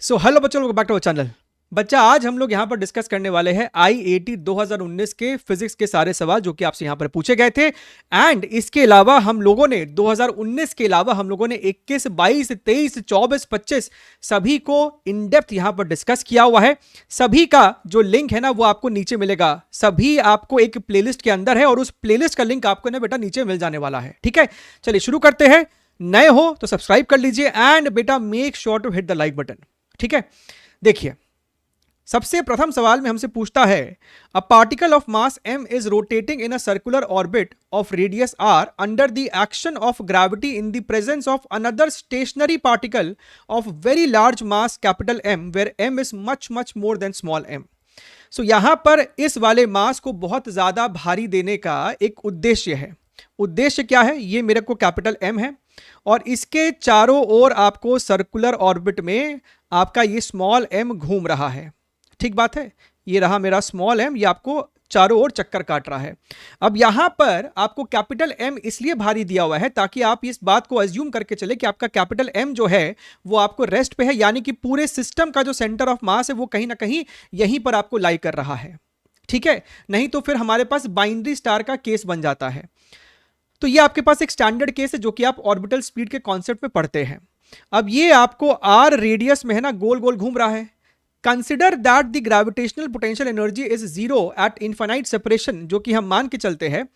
सो hello बच्चों, welcome back to our channel. बच्चा, आज हम लोग यहाँ पर डिस्कस करने वाले हैं आईआईटी 2019 के फिजिक्स के सारे सवाल जो कि आपसे यहाँ पर पूछे गए थे। एंड इसके अलावा हम लोगों ने 2019 के अलावा हम लोगों ने 21, 22, 23, 24, 25 सभी को इन डेप्थ यहाँ पर डिस्कस किया हुआ है। सभी का जो लिंक है ना वो आपको नीचे मिलेगा। सभी आपको एक प्लेलिस्ट के अंदर है और उस प्लेलिस्ट का लिंक आपको ना बेटा नीचे मिल जाने वाला है। ठीक है, चलिए शुरू करते हैं। नए हो तो सब्सक्राइब कर लीजिए एंड बेटा make sure to hit the like button. ठीक है, देखिए सबसे प्रथम सवाल में हमसे पूछता है, a particle of mass m is rotating in a circular orbit of radius r under the action of gravity in the presence of another stationary particle of very large mass capital M where m is much much more than small m। So यहां पर इस वाले मास को बहुत ज्यादा भारी देने का एक उद्देश्य है। उद्देश्य क्या है? ये मेरे को कैपिटल M है और इसके चारों ओर आपको सर्कुलर ऑर्बिट में आपका ये स्मॉल m घूम रहा है। ठीक बात है, ये रहा मेरा स्मॉल m, ये आपको चारों ओर चक्कर काट रहा है। अब यहां पर आपको कैपिटल M इसलिए भारी दिया हुआ है ताकि आप इस बात को अज्यूम करके चले कि आपका कैपिटल M जो है वो आपको रेस्ट पे है, यानी कि पूरे सिस्टम का जो सेंटर ऑफ मास है वो कहीं ना कहीं यहीं पर आपको लाई कर रहा है। ठीक है, नहीं तो फिर हमारे पास बाइनरी स्टार का केस बन जाता है। तो ये आपके पास एक स्टैंडर्ड केस है जो कि आप ऑर्बिटल स्पीड के कॉन्सेप्ट में पढ़ते हैं। अब ये आपको आर रेडियस में है ना, गोल गोल घूम रहा है। Consider that the gravitational potential energy is zero eight infinite separation, जो कि हम मान के चलते हैं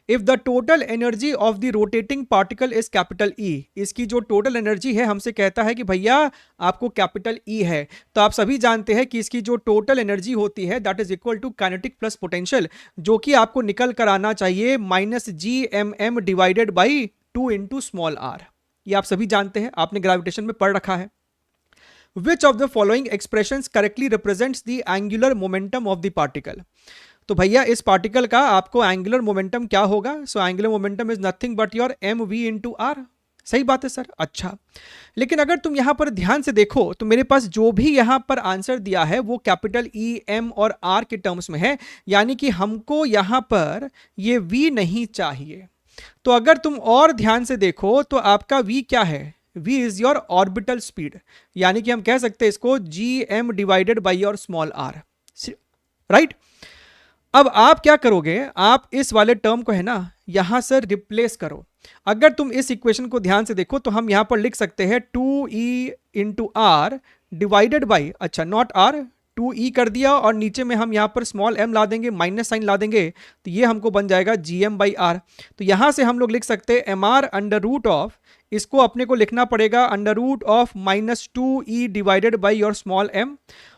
if the total energy of the rotating particle is capital E. इसकी जो टोटल एनर्जी है हमसे कहता है कि भैया आपको कैपिटल ई है। तो आप सभी जानते हैं कि इसकी जो टोटल एनर्जी होती है that is equal to kinetic plus potential, जो कि आपको निकल कर आना चाहिए -GMM divided by 2 into small r. ये आप सभी जानते हैं, आपने ग्रेविटेशन में पढ़ रखा है। Which of the following expressions correctly represents the angular momentum of the particle? तो भैया इस पार्टिकल का आपको एंगुलर मोमेंटम क्या होगा? So angular momentum is nothing but your mv into r. सही बात है सर, अच्छा। लेकिन अगर तुम यहां पर ध्यान से देखो तो मेरे पास जो भी यहां पर आंसर दिया है वो कैपिटल E, M और R के टर्म्स में है, यानी कि हमको यहां पर ये V नहीं चाहिए। तो अगर तुम और ध्यान से देखो तो आपका V क्या है? V is your orbital speed, यानी कि हम कह सकते हैं इसको GM divided by your small r। Right, अब आप क्या करोगे? आप इस वाले टर्म को है ना यहां से रिप्लेस करो। अगर तुम इस इक्वेशन को ध्यान से देखो तो हम यहां पर लिख सकते हैं 2E into r divided by, अच्छा नॉट r, 2E कर दिया और नीचे में हम यहां पर स्मॉल m ला देंगे, माइनस साइन ला देंगे, तो ये हमको बन जाएगा GM बाई आर। तो यहां से हम लोग लिख सकते हैं MR अंडर रूट ऑफ, इसको अपने को लिखना पड़ेगा under root of -2E divided by your small m,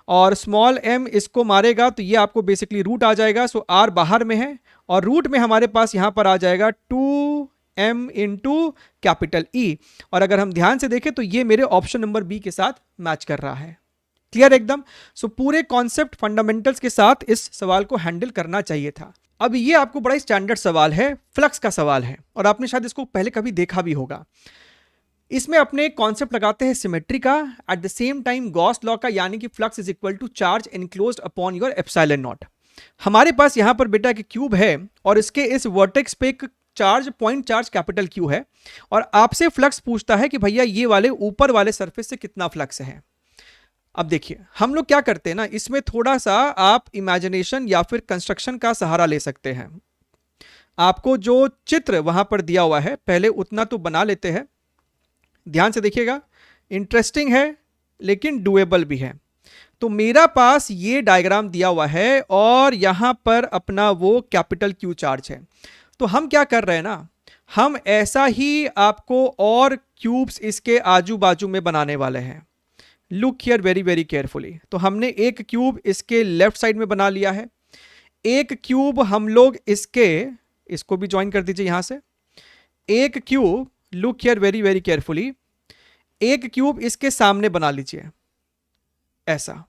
और स्मॉल m इसको मारेगा तो ये आपको बेसिकली रूट आ जाएगा। सो r बाहर में है और रूट में हमारे पास यहां पर आ जाएगा 2m इंटू कैपिटल E। और अगर हम ध्यान से देखें तो ये मेरे ऑप्शन नंबर बी के साथ मैच कर रहा है। क्लियर एकदम? सो पूरे कॉन्सेप्ट फंडामेंटल्स के साथ इस सवाल को हैंडल करना चाहिए था। अब ये आपको बड़ा स्टैंडर्ड सवाल है, फ्लक्स का सवाल है और आपने शायद इसको पहले कभी देखा भी होगा। इसमें अपने कॉन्सेप्ट लगाते हैं सिमेट्री का, at the same time Gauss law का, यानी कि flux is equal to charge enclosed upon your epsilon naught. हमारे पास यहां पर बेटा एक क्यूब है और इसके इस वर्टेक्स पे एक charge, point charge capital Q है, और आपसे फ्लक्स पूछता है कि भैया ये वाले ऊपर वाले सरफेस से कितना फ्लक्स है। अब देखिए हम लोग क्या करते हैं ना, इसमें थोड़ा सा आप इमेजिनेशन या फिर कंस्ट्रक्शन का सहारा ले सकते हैं। आपको जो चित्र वहां पर दिया हुआ है पहले उतना तो बना लेते हैं, ध्यान से देखिएगा, इंटरेस्टिंग है लेकिन डुएबल भी है। तो मेरा पास ये डायग्राम दिया हुआ है और यहां पर अपना वो कैपिटल क्यू चार्ज है। तो हम क्या कर रहे हैं ना, हम ऐसा ही आपको और क्यूब्स इसके आजू बाजू में बनाने वाले हैं। Look here very very carefully. तो हमने एक क्यूब इसके लेफ्ट साइड में बना लिया है, एक क्यूब हम लोग इसको भी ज्वाइन कर दीजिए यहां से, एक cube, look here very very carefully, एक क्यूब इसके सामने बना लीजिए, ऐसा,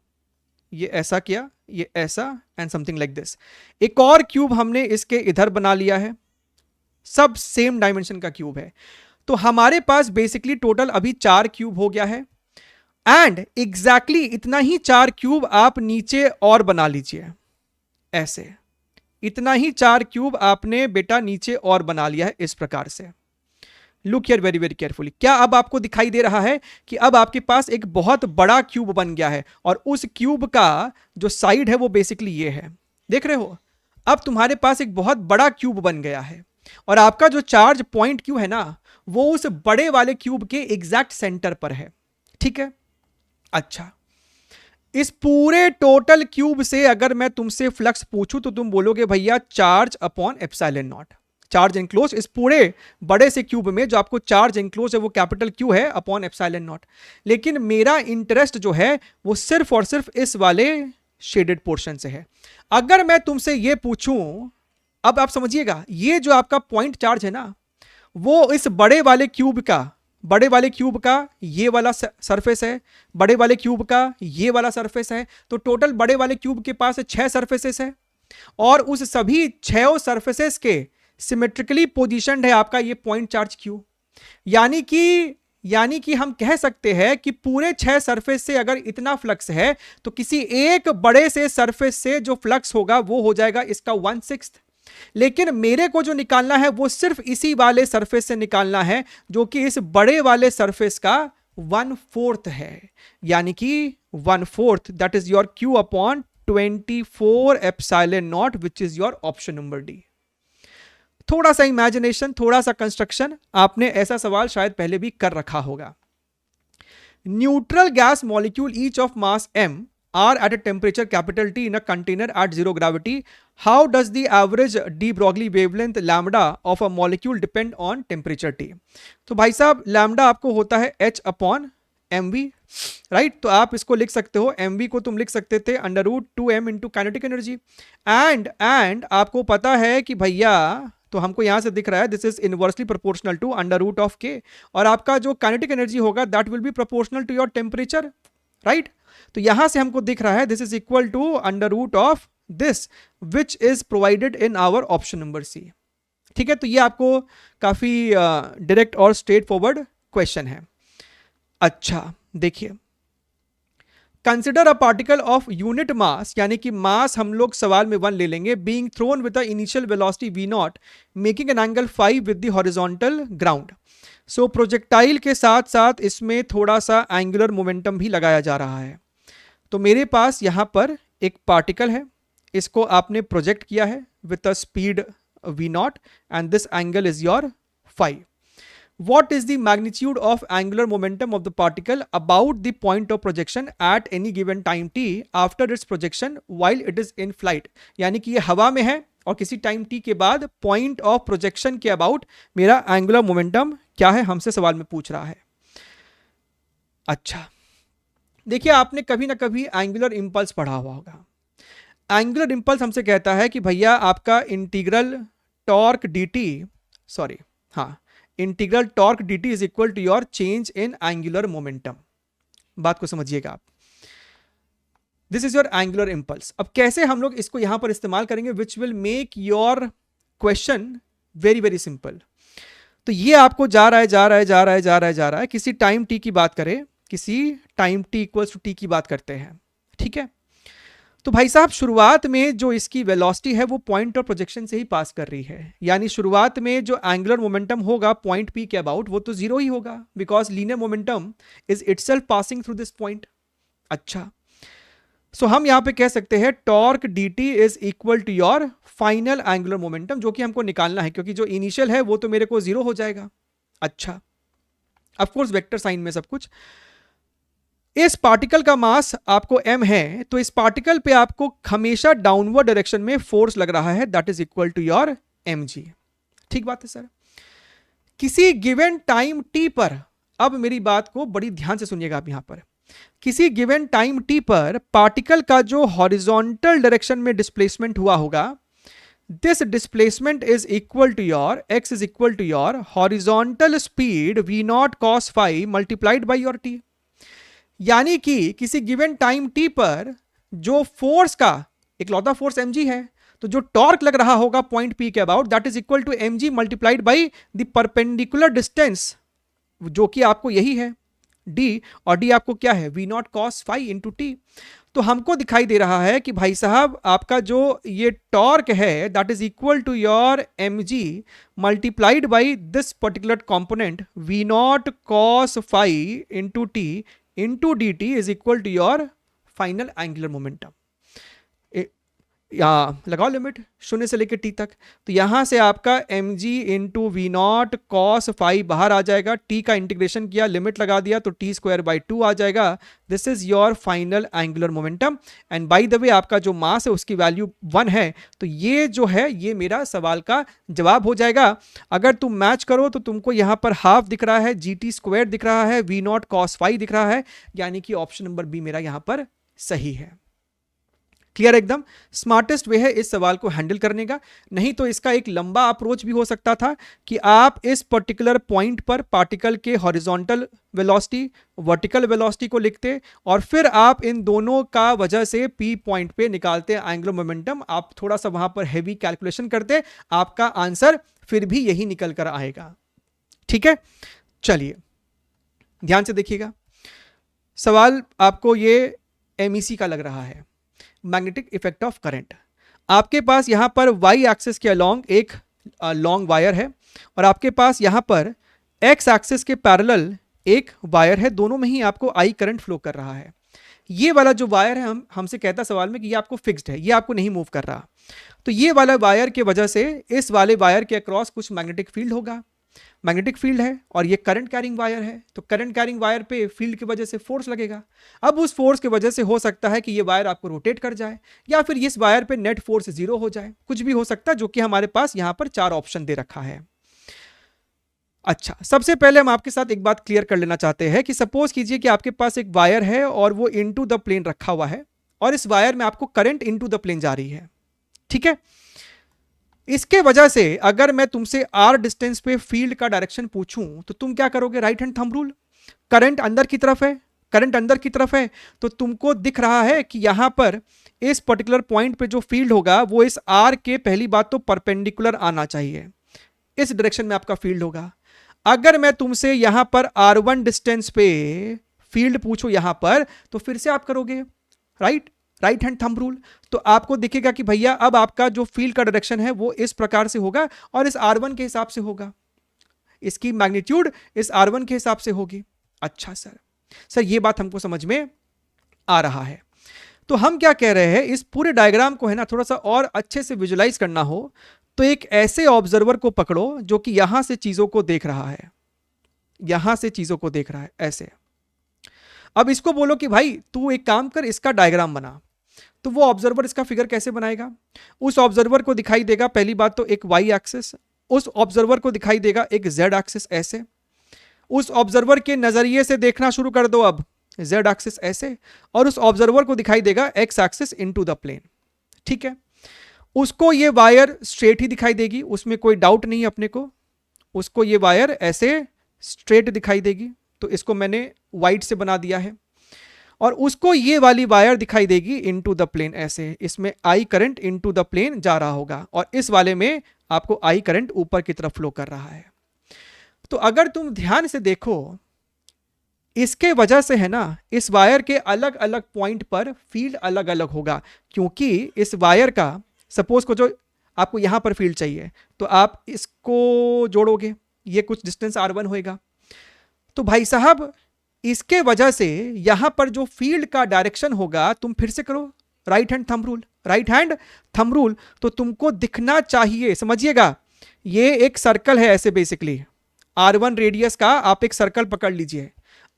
ये ऐसा किया, ये ऐसा, एंड समथिंग लाइक दिस। एक और क्यूब हमने इसके इधर बना लिया है, सब सेम डायमेंशन का क्यूब है। तो हमारे पास बेसिकली टोटल अभी 4 क्यूब हो गया है, एंड एग्जैक्टली इतना ही 4 क्यूब आप नीचे और बना लीजिए, ऐसे इतना ही 4 क्यूब आपने बेटा नीचे और बना लिया है इस प्रकार से। Look here very very carefully. क्या अब आपको दिखाई दे रहा है कि अब आपके पास एक बहुत बड़ा क्यूब बन गया है और उस क्यूब का जो साइड है वो बेसिकली ये है, देख रहे हो? अब तुम्हारे पास एक बहुत बड़ा क्यूब बन गया है और आपका जो चार्ज पॉइंट क्यू है ना, वो उस बड़े वाले क्यूब के एग्जैक्ट सेंटर पर है, ठीक है? अच्छा, इस पूरे टोटल क्यूब से अगर मैं तुमसे फ्लक्स पूछूं तो तुम बोलोगे भैया charge upon epsilon not, charge enclose इस पूरे बड़े से क्यूब में जो आपको चार्ज एनक्लोज है वो कैपिटल क्यू है अपॉन एप्सिलॉन नॉट। लेकिन मेरा इंटरेस्ट जो है वो सिर्फ और सिर्फ इस वाले शेडेड पोर्शन से है। अगर मैं तुमसे ये पूछूं, अब आप समझिएगा, ये जो आपका पॉइंट चार्ज है ना, वो इस बड़े वाले क्यूब का ये वाला सरफेस है, बड़े वाले क्यूब का ये वाला सरफेस है, तो टोटल बड़े वाले क्यूब के पास 6 सरफेसेस है और उस सभी 6 सरफेसेस के सिमेट्रिकली पोजीशनड है आपका ये पॉइंट चार्ज क्यू। यानी कि हम कह सकते हैं कि पूरे 6 सरफेस से अगर इतना फ्लक्स है तो किसी एक बड़े से सरफेस से जो फ्लक्स होगा वो हो जाएगा इसका 1/6। लेकिन मेरे को जो निकालना है वो सिर्फ इसी वाले सरफेस से निकालना है जो कि इस बड़े वाले सरफेस का 1/4 है, यानी कि 1/4, that is your Q upon 24 epsilon not, which is your option number D. थोड़ा सा इमेजिनेशन, थोड़ा सा कंस्ट्रक्शन, आपने ऐसा सवाल शायद पहले भी कर रखा होगा। Neutral gas molecule each of mass m are at a temperature capital T in a container at zero gravity. How does the average de Broglie wavelength lambda of a molecule depend on temperature T? तो भाई साहब lambda आपको होता है h upon mv, right? तो आप इसको लिख सकते हो, mv को तुम लिख सकते थे √2m into kinetic energy and आपको पता है कि भैया, तो हमको यहां से दिख रहा है this is inversely proportional to √k और आपका जो काइनेटिक एनर्जी होगा that will be proportional to your temperature, right? तो यहां से हमको दिख रहा है this is equal to √of this which is provided in our option number C, ठीक है? तो ये आपको काफी डायरेक्ट और स्ट्रेट फॉरवर्ड क्वेश्चन है। अच्छा देखिए, consider a particle of unit mass, यानी कि मास हम लोग सवाल में 1 ले लेंगे, being thrown with the initial velocity v0 making an angle φ with the horizontal ground. So projectile के साथ साथ इसमें थोड़ा सा एंगुलर मोमेंटम भी लगाया जा रहा है। तो मेरे पास यहां पर एक पार्टिकल है, इसको आपने प्रोजेक्ट किया है with a speed v0 and this angle is your φ। What is the magnitude of angular momentum of the particle about the point of projection at any given time t after its projection while it is in flight? यानी कि ये हवा में है और किसी time t के बाद पॉइंट ऑफ प्रोजेक्शन के अबाउट मेरा एंगुलर मोमेंटम क्या है, हमसे सवाल में पूछ रहा है। अच्छा देखिए, आपने कभी ना कभी एंगुलर इंपल्स पढ़ा हुआ होगा। एंगुलर इंपल्स हमसे कहता है कि भैया आपका integral torque dt is equal to your change in angular momentum. बात को समझिएगा आप, this is your angular impulse. अब कैसे हम लोग इसको यहां पर इस्तेमाल करेंगे which will make your question very very simple. तो ये आपको जा रहा है किसी टाइम t की बात करें, किसी time t equals to t की बात करते हैं, ठीक है? तो भाई साहब शुरुआत में जो इसकी वेलोसिटी है वो पॉइंट ऑफ प्रोजेक्शन से ही पास कर रही है, यानी शुरुआत में जो एंगुलर मोमेंटम होगा पॉइंट p के अबाउट वो तो 0 ही होगा, because linear momentum is itself passing through this point. अच्छा, सो हम यहां पे कह सकते हैं torque dt is equal to your final angular momentum, जो कि हमको निकालना है क्योंकि जो इनिशियल है वो तो मेरे को 0 हो जाएगा। अच्छा, ऑफकोर्स वेक्टर साइन में सब कुछ। इस पार्टिकल का मास आपको m है, तो इस पार्टिकल पे आपको हमेशा डाउनवर्ड डायरेक्शन में फोर्स लग रहा है, that is equal to your mg। ठीक बात है सर? किसी गिवन टाइम t पर, अब मेरी बात को बड़ी ध्यान से सुनिएगा आप, यहां पर किसी गिवन टाइम t पर पार्टिकल का जो हॉरिजॉन्टल डायरेक्शन में डिस्प्लेसमेंट हुआ होगा, this displacement is equal to your x is equal to your horizontal speed v0 cos phi multiplied by your t। यानी कि किसी गिवन टाइम t पर जो फोर्स का इकलौता फोर्स mg है, तो जो टॉर्क लग रहा होगा पॉइंट p के about that is equal to mg multiplied by the perpendicular distance, जो कि आपको यही है डी, और डी आपको क्या है, v naught cos phi into t. तो हमको दिखाई दे रहा है कि भाई साहब आपका जो ये टॉर्क है that is equal to your m g multiplied by this particular component v naught cos phi into t into d T is equal to your final angular momentum. यहाँ लगाओ लिमिट 0 से लेकर टी तक, तो यहां से आपका m g into v naught cos phi बाहर आ जाएगा, टी का इंटीग्रेशन किया, लिमिट लगा दिया तो टी स्क्वायर बाई 2 आ जाएगा। This is your final angular momentum. And by the way आपका जो मास है उसकी वैल्यू 1 है, तो ये जो है ये मेरा सवाल का जवाब हो जाएगा। अगर तुम मैच करो तो तुमको यहाँ पर हाफ दिख रहा है, जी टी स्क्वायर दिख रहा है, वी नॉट कॉस फाई दिख रहा है, यानी कि ऑप्शन नंबर बी मेरा यहाँ पर सही है। क्लियर, एकदम स्मार्टेस्ट वे है इस सवाल को हैंडल करने का। नहीं तो इसका एक लंबा अप्रोच भी हो सकता था कि आप इस पर्टिकुलर पॉइंट पर पार्टिकल के हॉरिजॉन्टल वेलोसिटी, वर्टिकल वेलोसिटी को लिखते और फिर आप इन दोनों का वजह से पी पॉइंट पे निकालते एंगुलर मोमेंटम। आप थोड़ा सा वहां पर हैवी कैलकुलेशन करते, आपका आंसर फिर भी यही निकल कर आएगा। ठीक है, चलिए ध्यान से देखिएगा। सवाल आपको ये एमईसी का लग रहा है, मैग्नेटिक इफेक्ट ऑफ करंट। आपके पास यहां पर वाई एक्सिस के अलोंग एक लॉन्ग वायर है और आपके पास यहां पर एक्स एक्सिस के पैरेलल एक वायर है, दोनों में ही आपको आई करंट फ्लो कर रहा है। ये वाला जो वायर है हमसे कहता सवाल में कि ये आपको फिक्स्ड है, ये आपको नहीं मूव कर रहा। तो ये वाला वायर के वजह से इस वाले वायर के अक्रॉस कुछ मैग्नेटिक फील्ड होगा, मैग्नेटिक फील्ड है, और ये करंट कैरिंग वायर है, तो करंट कैरिंग वायर पे फील्ड की वजह से फोर्स लगेगा। अब उस फोर्स की वजह से हो सकता है कि ये वायर आपको रोटेट कर जाए, या फिर इस वायर पे नेट फोर्स 0 हो जाए, कुछ भी हो सकता है, जो कि हमारे पास यहां पर 4 ऑप्शन दे रखा है। अच्छा, सबसे पहले हम आपके साथ एक बात क्लियर कर लेना चाहते हैं कि सपोज कीजिए कि आपके पास एक वायर है और वो इनटू द प्लेन रखा हुआ है और इस वायर में आपको करंट इनटू द प्लेन जा रही है। ठीक है, इसके वजह से अगर मैं तुमसे आर डिस्टेंस पे फील्ड का डायरेक्शन पूछूं तो तुम क्या करोगे, right hand thumb rule. Current अंदर की तरफ है, करंट अंदर की तरफ है, तो तुमको दिख रहा है कि यहां पर इस पर्टिकुलर पॉइंट पे जो फील्ड होगा वो इस आर के पहली बात तो परपेंडिकुलर आना चाहिए, इस डायरेक्शन में आपका फील्ड होगा। अगर मैं तुमसे यहां पर R1 डिस्टेंस पे फील्ड पूछूं यहां पर, तो फिर से आप करोगे राइट हैंड थंब रूल, तो आपको दिखेगा कि भैया अब आपका जो फील्ड का डायरेक्शन है वो इस प्रकार से होगा और इस R1 के हिसाब से होगा, इसकी मैग्नीट्यूड इस R1 के हिसाब से होगी। अच्छा सर ये बात हमको समझ में आ रहा है। तो हम क्या कह रहे हैं, इस पूरे डायग्राम को है ना थोड़ा सा और अच्छे से विजुलाइज करना हो तो एक ऐसे ऑब्जर्वर को पकड़ो जो कि यहां से चीजों को देख रहा है, यहां से चीजों को देख रहा है ऐसे। अब इसको बोलो कि भाई तू एक काम कर, इसका डायग्राम बना, तो वो ऑब्जर्वर इसका फिगर कैसे बनाएगा। उस ऑब्जर्वर को दिखाई देगा पहली बात तो एक वाई एक्सिस, उस ऑब्जर्वर को दिखाई देगा एक जेड एक्सिस ऐसे, उस ऑब्जर्वर के नजरिए से देखना शुरू कर दो अब जेड एक्सिस ऐसे, और उस ऑब्जर्वर को दिखाई देगा x axis into the plane. ठीक है, उसको ये वायर स्ट्रेट ही दिखाई देगी, उसमें कोई डाउट नहीं अपने को, उसको ये वायर ऐसे स्ट्रेट दिखाई देगी, तो इसको मैंने वाइट से बना दिया है। और उसको ये वाली वायर दिखाई देगी इनटू द प्लेन ऐसे, इसमें I current into the plane जा रहा होगा और इस वाले में आपको आई करंट ऊपर की तरफ फ्लो कर रहा है। तो अगर तुम ध्यान से देखो, इसके वजह से है ना इस वायर के अलग अलग पॉइंट पर फील्ड अलग अलग होगा, क्योंकि इस वायर का सपोज को जो आपको यहां पर फील्ड चाहिए तो आप इसको जोड़ोगे, ये कुछ डिस्टेंस R1 होएगा, तो भाई साहब इसके वजह से यहां पर जो फील्ड का डायरेक्शन होगा, तुम फिर से करो राइट हैंड थंब रूल, तो तुमको दिखना चाहिए, समझिएगा ये एक सर्कल है ऐसे बेसिकली, R1 रेडियस का आप एक सर्कल पकड़ लीजिए।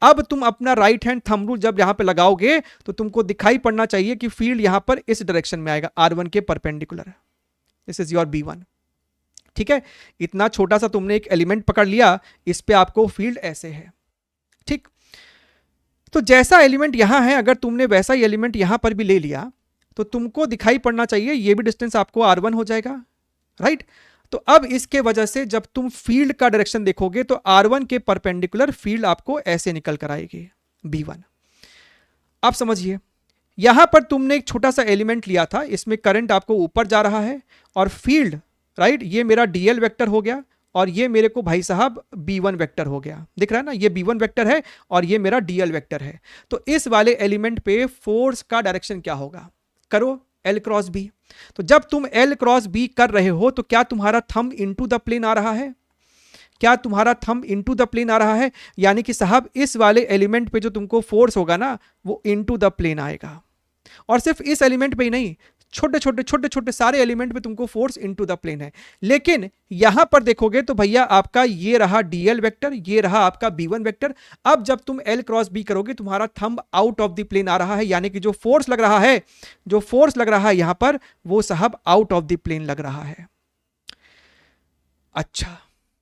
अब तुम अपना राइट हैंड थंब रूल जब यहां पे लगाओगे तो तुमको दिखाई पड़ना चाहिए कि फील्ड यहां पर इस डायरेक्शन में आएगा, R1 के perpendicular. This is your B1। ठीक है, इतना छोटा सा तुमने एक एलिमेंट पकड़ लिया, इस पे आपको फील्ड ऐसे है। ठीक, तो जैसा एलिमेंट यहां है अगर तुमने वैसा ही एलिमेंट यहां पर भी ले लिया तो तुमको दिखाई पड़ना चाहिए ये भी डिस्टेंस आपको R1 हो जाएगा, राइट। तो अब इसके वजह से जब तुम फील्ड का डायरेक्शन देखोगे तो R1 के परपेंडिकुलर फील्ड आपको ऐसे निकल कर आएगी B1। अब समझिए यहां पर तुमने एक छोटा सा एलिमेंट लिया था, इसमें करंट आपको ऊपर जा रहा है और फील्ड राइट ये मेरा DL वेक्टर हो गया और ये मेरे को भाई साहब b1 वेक्टर हो गया, दिख रहा है ना, ये b1 वेक्टर है और ये मेरा dl वेक्टर है। तो इस वाले एलिमेंट पे फोर्स का डायरेक्शन क्या होगा, करो L क्रॉस B। तो जब तुम L क्रॉस B कर रहे हो तो क्या तुम्हारा थंब इनटू द प्लेन आ रहा है, क्या तुम्हारा थंब इनटू द प्लेन आ रहा है, यानी कि साहब इस वाले एलिमेंट पे जो तुमको फोर्स होगा ना वो इनटू द प्लेन आएगा। और सिर्फ इस एलिमेंट पे ही नहीं, छोटे छोटे छोटे छोटे सारे एलिमेंट पे तुमको फोर्स इनटू द प्लेन है। लेकिन यहां पर देखोगे तो भैया आपका ये रहा dl वेक्टर, ये रहा आपका b1 वेक्टर। अब जब तुम l क्रॉस b करोगे तुम्हारा thumb out of the plane आ रहा है, यानी कि जो फोर्स लग रहा है, जो फोर्स लग रहा है यहां पर वो साहब आउट ऑफ द प्लेन लग रहा है। अच्छा,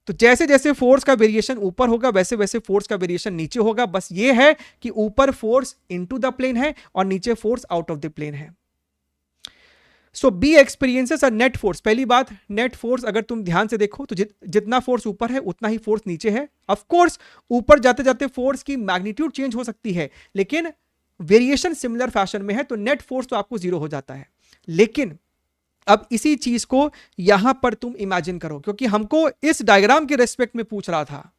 तो जैसे जैसे फोर्स का वेरिएशन ऊपर होगा वैसे वैसे फोर्स का वेरिएशन नीचे होगा। बस ये है कि ऊपर फोर्स इनटू द प्लेन है और नीचे force out of the plane है। So B experiences a net force. पहली बात, नेट फोर्स अगर तुम ध्यान से देखो तो जितना फोर्स ऊपर है उतना ही फोर्स नीचे है। ऑफ कोर्स ऊपर जाते जाते फोर्स की मैग्नीट्यूड चेंज हो सकती है, लेकिन वेरिएशन सिमिलर फैशन में है, तो नेट फोर्स तो आपको जीरो हो जाता है। लेकिन अब इसी चीज को यहां पर तुम इमेजिन करो, क्योंकि हमको इस डायग्राम के रेस्पेक्ट में पूछ रहा था।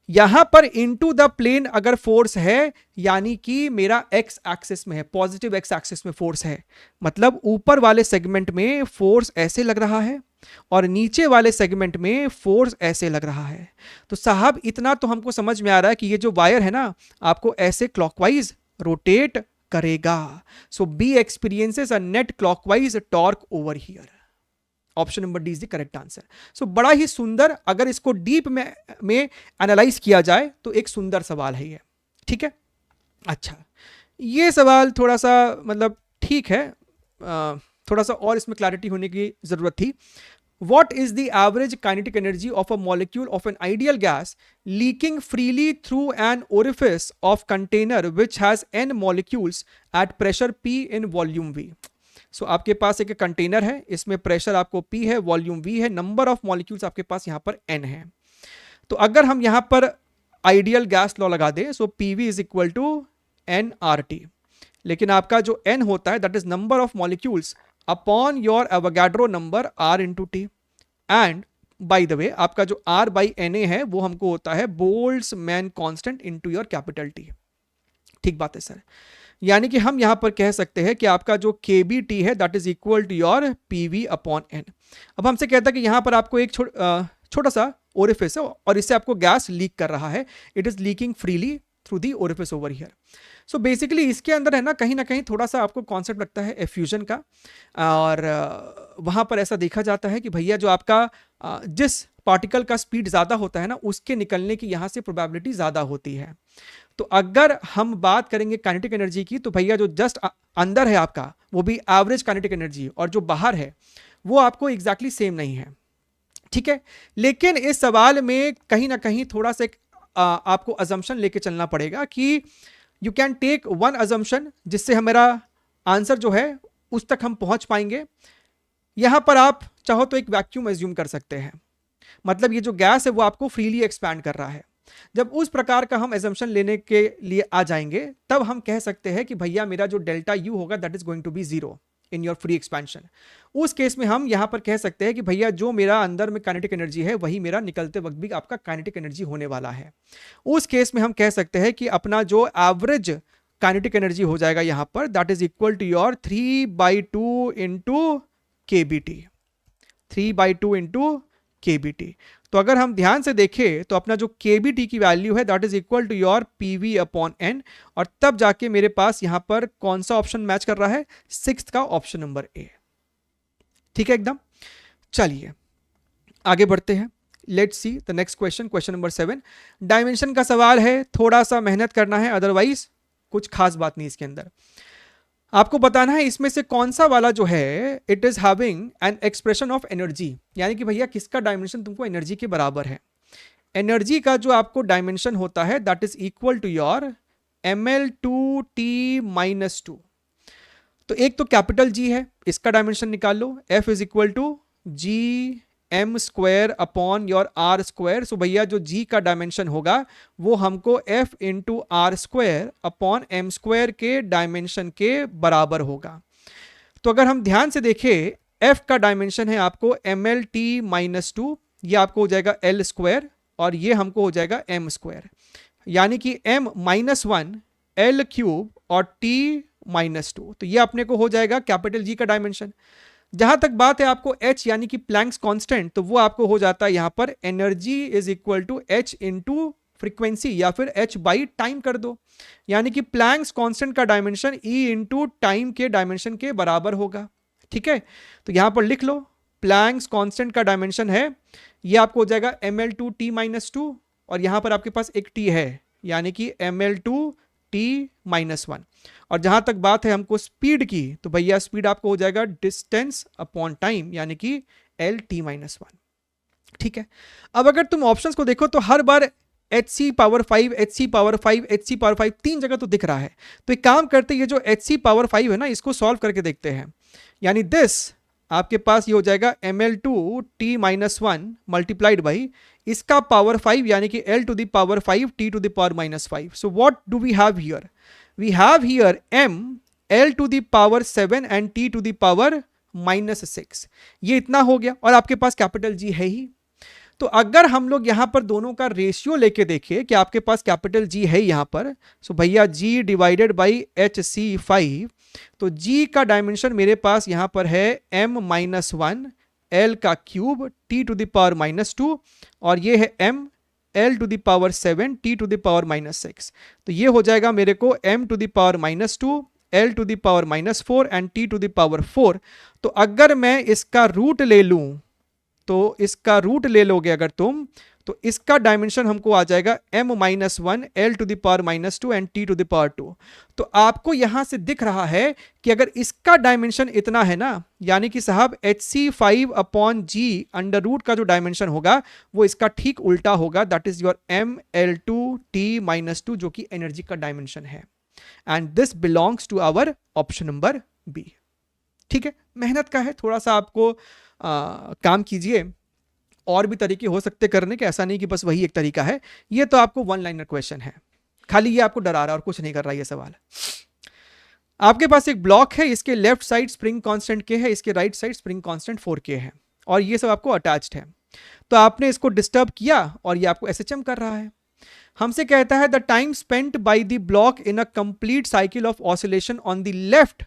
यहां पर इनटू द प्लेन अगर फोर्स है, यानी कि मेरा एक्स एक्सिस में है, पॉजिटिव एक्स एक्सिस में फोर्स है, मतलब ऊपर वाले सेगमेंट में फोर्स ऐसे लग रहा है और नीचे वाले सेगमेंट में फोर्स ऐसे लग रहा है। तो साहब इतना तो हमको समझ में आ रहा है कि ये जो वायर है ना आपको ऐसे क्लॉकवाइज रोटेट करेगा। So B experiences a net clockwise torque over here. Option number D is the correct answer. So बड़ा ही सुंदर, अगर इसको डीप में एनालाइज किया जाए तो एक सुंदर सवाल है ये, ठीक है। अच्छा, ये सवाल थोड़ा सा मतलब ठीक है, थोड़ा सा और इसमें क्लैरिटी होने की जरूरत थी। What is the average kinetic energy of a molecule of an ideal gas leaking freely through an orifice of container which has n molecules at pressure P in volume V? So आपके पास एक container है, इसमें pressure आपको P है, volume V है, number of molecules आपके पास यहाँ पर n है। तो अगर हम यहाँ पर आइडियल गैस लॉ लगा दें, so PV is equal to nRT, लेकिन आपका जो n होता है that is number of molecules upon your Avogadro number R into T. And by the way आपका जो R बाई NA है वो हमको होता है Boltzmann constant into your capital T। ठीक बात है सर, यानी कि हम यहां पर कह सकते हैं कि आपका जो KBT है that is equal to your PV upon N। अब हमसे कहता है कि यहां पर आपको एक छोटा सा ओरिफिस है और इससे आपको गैस लीक कर रहा है, it is leaking freely through the orifice over here. So basically इसके अंदर है ना कहीं थोड़ा सा आपको कॉन्सेप्ट लगता है एफ्यूजन का, और वहां पर ऐसा देखा जाता है कि भैया जो आपका जिस पार्टिकल का स्पीड ज़्यादा होता है ना उसके निकलने की यहाँ से प्रोबेबिलिटी ज़्यादा होती है। तो अगर हम बात करेंगे काइनेटिक एनर्जी की तो भैया जो जस्ट अंदर है आपका वो भी एवरेज काइनेटिक एनर्जी, और जो बाहर है वो आपको एग्जैक्टली सेम नहीं है, ठीक है। लेकिन इस सवाल में कहीं ना कहीं थोड़ा सा आपको अजम्पशन लेके चलना पड़ेगा कि you can take one assumption जिससे हमारा आंसर जो है उस तक हम पहुंच पाएंगे। यहां पर आप चाहो तो एक वैक्यूम एज्यूम कर सकते हैं, मतलब ये जो गैस है वो आपको फ्रीली एक्सपैंड कर रहा है। जब उस प्रकार का हम एजम्पशन लेने के लिए आ जाएंगे तब हम कह सकते हैं कि भैया मेरा जो डेल्टा यू होगा that is going to be zero in your free expansion. उस केस में हम यहां पर कह सकते हैं कि भैया जो मेरा अंदर में काइनेटिक एनर्जी है वही मेरा निकलते वक्त भी आपका काइनेटिक एनर्जी होने वाला है। उस केस में हम कह सकते हैं कि अपना जो एवरेज काइनेटिक एनर्जी हो जाएगा यहां पर that is equal to your 3/2 into KBT, 3/2 into KBT। तो अगर हम ध्यान से देखें तो अपना जो KBT की वैल्यू है that is equal to your PV upon N, और तब जाके मेरे पास यहां पर कौन सा ऑप्शन मैच कर रहा है, 6th का ऑप्शन नंबर A। ठीक है एकदम। चलिए आगे बढ़ते हैं, let's see the next question, question number 7। Dimension का सवाल है, थोड़ा सा मेहनत करना है, अदरवाइज कुछ खास बात नहीं इसके अंदर। आपको बताना है इसमें से कौन सा वाला जो है it is having an expression of energy, यानी कि भैया किसका डायमेंशन तुमको एनर्जी के बराबर है। एनर्जी का जो आपको डायमेंशन होता है that is equal to your ml/2t-2। तो एक तो कैपिटल G है, इसका डायमेंशन निकाल लो, F is equal to Gm² upon your R²। So भैया जो G का डायमेंशन होगा वो हमको F into R² upon M² के डायमेंशन के बराबर होगा। तो अगर हम ध्यान से देखें F का डायमेंशन है आपको ml/t-2, ये आपको हो जाएगा एल स्क्वायर और ये हमको हो जाएगा एम स्क्वायर, यानी कि m -1 एल क्यूब और t -2। तो ये अपने को हो जाएगा कैपिटल G का डायमेंशन। जहां तक बात है आपको h यानी कि प्लैंक्स कांस्टेंट, तो वो आपको हो जाता है यहां पर energy is equal to h into frequency या फिर h बाई टाइम कर दो, यानी कि प्लैंक्स कांस्टेंट का डायमेंशन e इंटू टाइम के डायमेंशन के बराबर होगा। ठीक है, तो यहां पर लिख लो प्लैंक्स कांस्टेंट का डायमेंशन है, ये आपको हो जाएगा ml2t -2 और यहां पर आपके पास एक t है यानी कि ml2t -1। और जहां तक बात है हमको स्पीड की, तो भैया स्पीड आपको हो जाएगा डिस्टेंस अपॉन टाइम यानी कि lt -1। ठीक है, अब अगर तुम ऑप्शंस को देखो तो हर बार hc power 5 hc power 5 hc power 5 तीन जगह तो दिख रहा है। तो एक काम करते हैं, ये जो hc पावर 5 है ना, इसको सॉल्व करके देखते हैं। यानी दिस आपके पास ये हो जाएगा ml2t -1 मल्टीप्लाइड बाई इसका पावर 5 यानी कि l to the power 5 t to the power -5। So what do we have here? We have here m l to the power 7 and t to the power -6। ये इतना हो गया और आपके पास capital G है ही। तो अगर हम लोग यहां पर दोनों का रेशियो लेके देखें कि आपके पास कैपिटल G है यहां पर, सो भैया G डिवाइडेड बाई HC5, तो G का डायमेंशन मेरे पास यहां पर है m -1 L का cube t to the power -2 और ये है m L to the power 7 t to the power -6। तो ये हो जाएगा मेरे को m to the power -2 L to the power -4 and t to the power 4। तो अगर मैं इसका रूट ले लूं, तो इसका रूट ले लोगे अगर तुम, तो इसका डायमेंशन हमको आ जाएगा m -1 L to the power -2 and t to the power 2। तो आपको यहां से दिख रहा है कि अगर इसका डायमेंशन इतना है ना, यानी कि साहब hc5 upon g under root का जो डायमेंशन होगा वो इसका ठीक उल्टा होगा, दैट इज योर ml2t -2 जो कि एनर्जी का डायमेंशन है। And this belongs to our option number B. ठीक है, मेहनत का है, थोड़ा सा आपको काम कीजिए। और भी तरीके हो सकते करने के, ऐसा नहीं कि बस वही एक तरीका है। ये तो आपको वन लाइनर क्वेश्चन है, खाली ये आपको डरा रहा है और कुछ नहीं कर रहा ये सवाल। आपके पास एक ब्लॉक है, इसके लेफ्ट साइड स्प्रिंग कांस्टेंट के है, इसके right side spring constant 4k है और ये सब आपको अटैच्ड है। तो आपने इसको डिस्टर्ब किया और ये आपको SHM कर रहा है। हमसे कहता है the time spent by the block in a complete cycle of oscillation on the left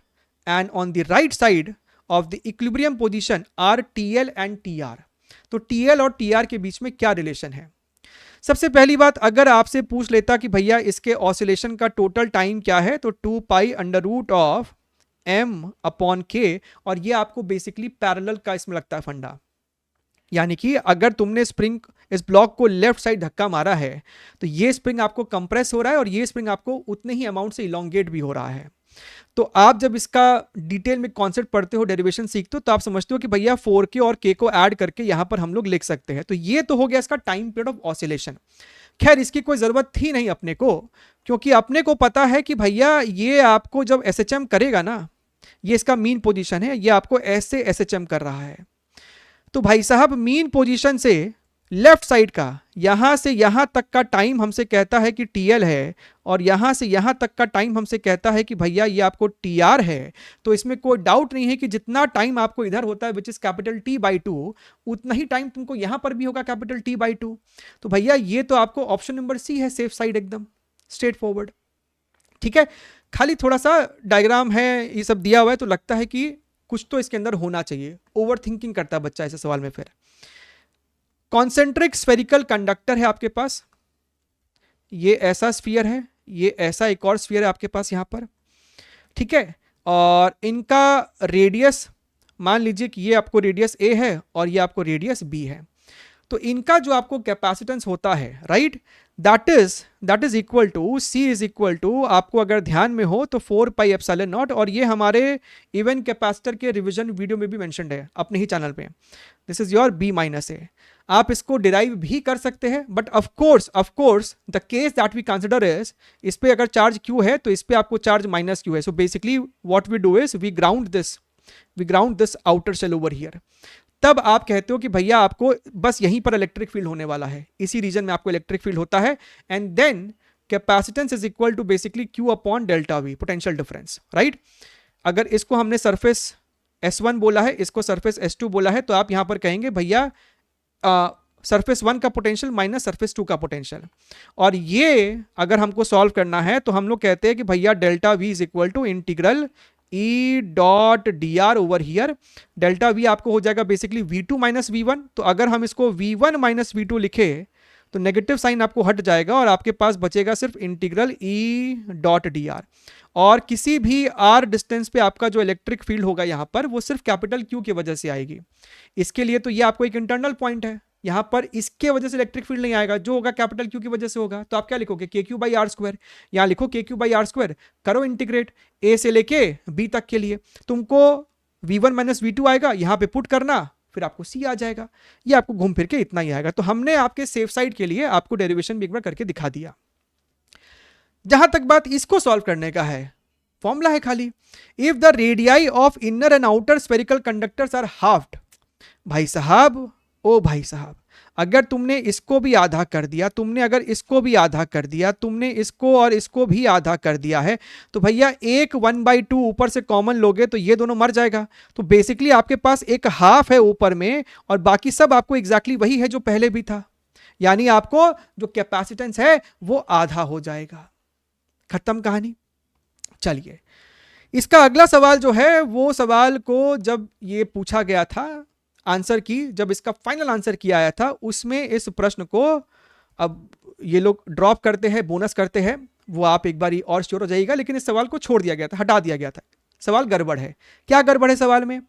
and on the right side of the equilibrium position are TL and TR। तो TL और TR के बीच में क्या रिलेशन है? सबसे पहली बात, अगर आपसे पूछ लेता कि भैया इसके ऑसिलेशन का टोटल टाइम क्या है, तो 2 pi under root of m upon k, और ये आपको बेसिकली पैरेलल का इसमें लगता है फंडा। यानी कि अगर तुमने स्प्रिंग इस ब्लॉक को लेफ्ट साइड धक्का मारा है तो ये स्प्रिंग आपको कंप्रेस हो रहा है और ये स्प्रिंग आपको उतने ही अमाउंट से इलोंगेट भी हो रहा है। तो आप जब इसका डिटेल में कॉन्सेप्ट पढ़ते हो, डेरिवेशन सीखते हो, तो आप समझते हो कि भैया 4k और k को ऐड करके यहां पर हम लोग लिख सकते हैं। तो ये तो हो गया इसका टाइम पीरियड ऑफ ऑसिलेशन। खैर इसकी कोई जरूरत थी नहीं अपने को, क्योंकि अपने को पता है कि भैया ये आपको जब SHM करेगा ना, ये इसका मीन पोजीशन है, ये आपको ऐसे SHM कर रहा है। तो भाई साहब मीन पोजीशन से लेफ्ट साइड का यहां से यहां तक का टाइम हमसे कहता है कि TL है, और यहां से यहां तक का टाइम हमसे कहता है कि भैया ये आपको TR है। तो इसमें कोई डाउट नहीं है कि जितना टाइम आपको इधर होता है विच इज कैपिटल T/2, उतना ही टाइम तुमको यहां पर भी होगा कैपिटल T/2। तो भैया ये तो आपको ऑप्शन नंबर C है, सेफ साइड, एकदम स्ट्रेट फॉरवर्ड। ठीक है, खाली थोड़ा सा डायग्राम है, ये सब दिया हुआ है, तो लगता है कि कुछ तो इसके अंदर होना चाहिए। ओवर थिंकिंग करता है बच्चा ऐसे सवाल में। फिर कॉन्सेंट्रिक स्फेरिकल कंडक्टर है आपके पास, ये ऐसा स्फीयर है, ये ऐसा एक और स्फीयर है आपके पास यहां पर। ठीक है, और इनका रेडियस मान लीजिए कि ये आपको रेडियस A है और ये आपको रेडियस B है। तो इनका जो आपको कैपेसिटेंस होता है, right, that is equal to C is equal to, आपको अगर ध्यान में हो तो 4 पाई एप्सिलॉन नॉट, और ये हमारे इवन कैपेसिटर के रिवीजन वीडियो में भी मेंशन्ड है अपने ही चैनल पे। This is your B-A। आप इसको डिराइव भी कर सकते हैं, but of course the case that we consider is, इस पे अगर चार्ज Q है तो इस पे आपको चार्ज माइनस Q है। So basically what we do is we ground this outer shell over here. तब आप कहते हो कि भैया आपको बस यहीं पर इलेक्ट्रिक फील्ड होने वाला है, इसी रीजन में आपको इलेक्ट्रिक फील्ड होता है। And then capacitance is equal to basically Q upon delta V, potential difference, right. अगर इसको हमने सरफेस S1 बोला है, इसको सरफेस S2 बोला है, तो आप यहां पर कहेंगे भैया सरफेस 1 का पोटेंशियल माइनस सरफेस 2 का पोटेंशियल। और ये अगर हमको सॉल्व करना है तो हम लोग कहते हैं कि भैया delta V is equal to integral E dot d r over here. Delta V आपको हो जाएगा बेसिकली V2 माइनस V1। तो अगर हम इसको V1 माइनस V2 लिखे तो नेगेटिव साइन आपको हट जाएगा और आपके पास बचेगा सिर्फ integral E dot d are. और किसी भी आर डिस्टेंस पे आपका जो इलेक्ट्रिक फील्ड होगा यहां पर वो सिर्फ कैपिटल क्यू की वजह से आएगी। इसके लिए तो ये आपको एक इंटरनल पॉइंट है, यहां पर इसके वजह से इलेक्ट्रिक फील्ड नहीं आएगा, जो होगा कैपिटल क्यू की वजह से होगा। तो आप क्या लिखोगे, के क्यू बाई आर स्क्वायर। यहां लिखो के क्यू बाई आर स्क्वायर, करो इंटीग्रेट ए से लेके बी तक के लिए। तुमको V1 माइनस V2 आएगा, यहां पे पुट करना, फिर आपको C आ जाएगा। ये आपको घूम फिर के इतना ही आएगा। तो हमने आपके सेफ साइड के लिए आपको डेरिवेशन भी एक बार करके दिखा दिया। जहां तक बात इसको सॉल्व करने का है, फॉर्मूला है खाली, if the radii of inner and outer spherical conductors are halved. भाई साहब, ओ भाई साहब, अगर तुमने इसको भी आधा कर दिया, तुमने अगर इसको भी आधा कर दिया, तुमने इसको और इसको भी आधा कर दिया है, तो भैया एक 1/2 ऊपर से कॉमन लोगे तो ये दोनों मर जाएगा। तो बेसिकली आपके पास एक हाफ है ऊपर में और बाकी सब आपको एग्जैक्टली वही है जो पहले भी था। यानी आपको जो कैपेसिटेंस है वो आधा हो जाएगा। खत्म कहानी। चलिए, इसका अगला सवाल जो है वो सवाल को जब ये पूछा गया था आंसर की, जब इसका फाइनल आंसर किया आया था, उसमें इस प्रश्न को अब ये लोग ड्रॉप करते हैं, बोनस करते हैं, वो आप एक बार और श्योर हो जाइएगा। लेकिन इस सवाल को छोड़ दिया गया था, हटा दिया गया था। सवाल गड़बड़ है। क्या गड़बड़ है सवाल में?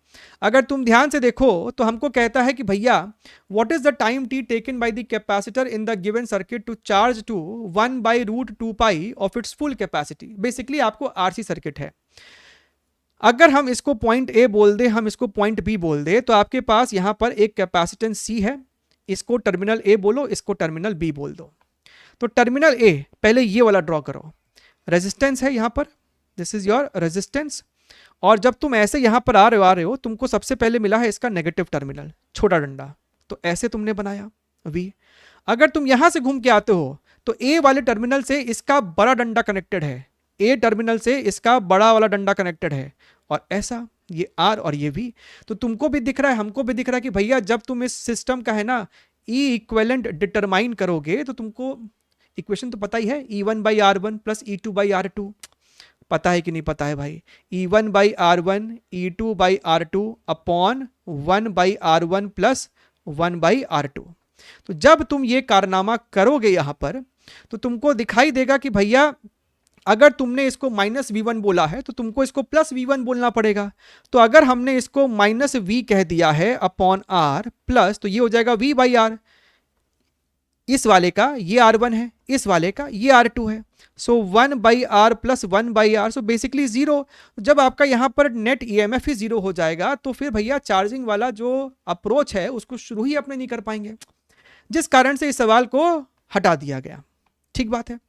अगर तुम ध्यान से देखो तो हमको कहता है कि भैया what is the time T taken by the capacitor in the given circuit to charge to 1/√2 pi of its full capacity. Basically आपको आरसी सर्किट है। अगर हम इसको पॉइंट ए बोल दे, हम इसको पॉइंट बी बोल दे, तो आपके पास यहां पर एक कैपेसिटेंस सी है, इसको टर्मिनल ए बोलो, इसको टर्मिनल बी बोल दो। तो टर्मिनल ए पहले ये वाला ड्रॉ करो, रेजिस्टेंस है यहां पर, दिस इज योर रेजिस्टेंस। और जब तुम ऐसे यहां पर आ रहे हो तुमको सबसे पहले मिला है इसका नेगेटिव टर्मिनल, छोटा डंडा, तो ऐसे तुमने बनाया वी। अगर तुम यहां से घूम के आते हो तो ए वाले टर्मिनल से इसका बड़ा डंडा कनेक्टेड है, ए टर्मिनल से इसका बड़ा वाला डंडा कनेक्टेड है, और ऐसा ये आर और ये वी। तो तुमको भी दिख रहा है, हमको भी दिख रहा है कि भैया जब तुम इस सिस्टम का है ना ई इक्विवेलेंट डिटरमाइन करोगे तो तुमको इक्वेशन तो पता ही है, E1/R1 प्लस E2/R2। पता है कि नहीं पता है भाई? E1/R1 E2/R2 upon 1/R1 plus 1/R2। तो जब तुम ये कारनामा करोगे यहां पर तो तुमको दिखाई देगा कि भैया अगर तुमने इसको -V1 बोला है तो तुमको इसको +V1 बोलना पड़ेगा। तो अगर हमने इसको -V कह दिया है अपॉन R प्लस, तो ये हो जाएगा V/R। इस वाले का ये R1 है, इस वाले का ये R2 है। सो 1/R plus 1/R, so basically 0। जब आपका यहां पर नेट EMF ही 0 हो जाएगा तो फिर भैया चार्जिंग वाला जो अप्रोच है उसको शुरू ही अपने नहीं कर पाएंगे, जिस कारण से इस सवाल को हटा दिया गया। ठीक बात है।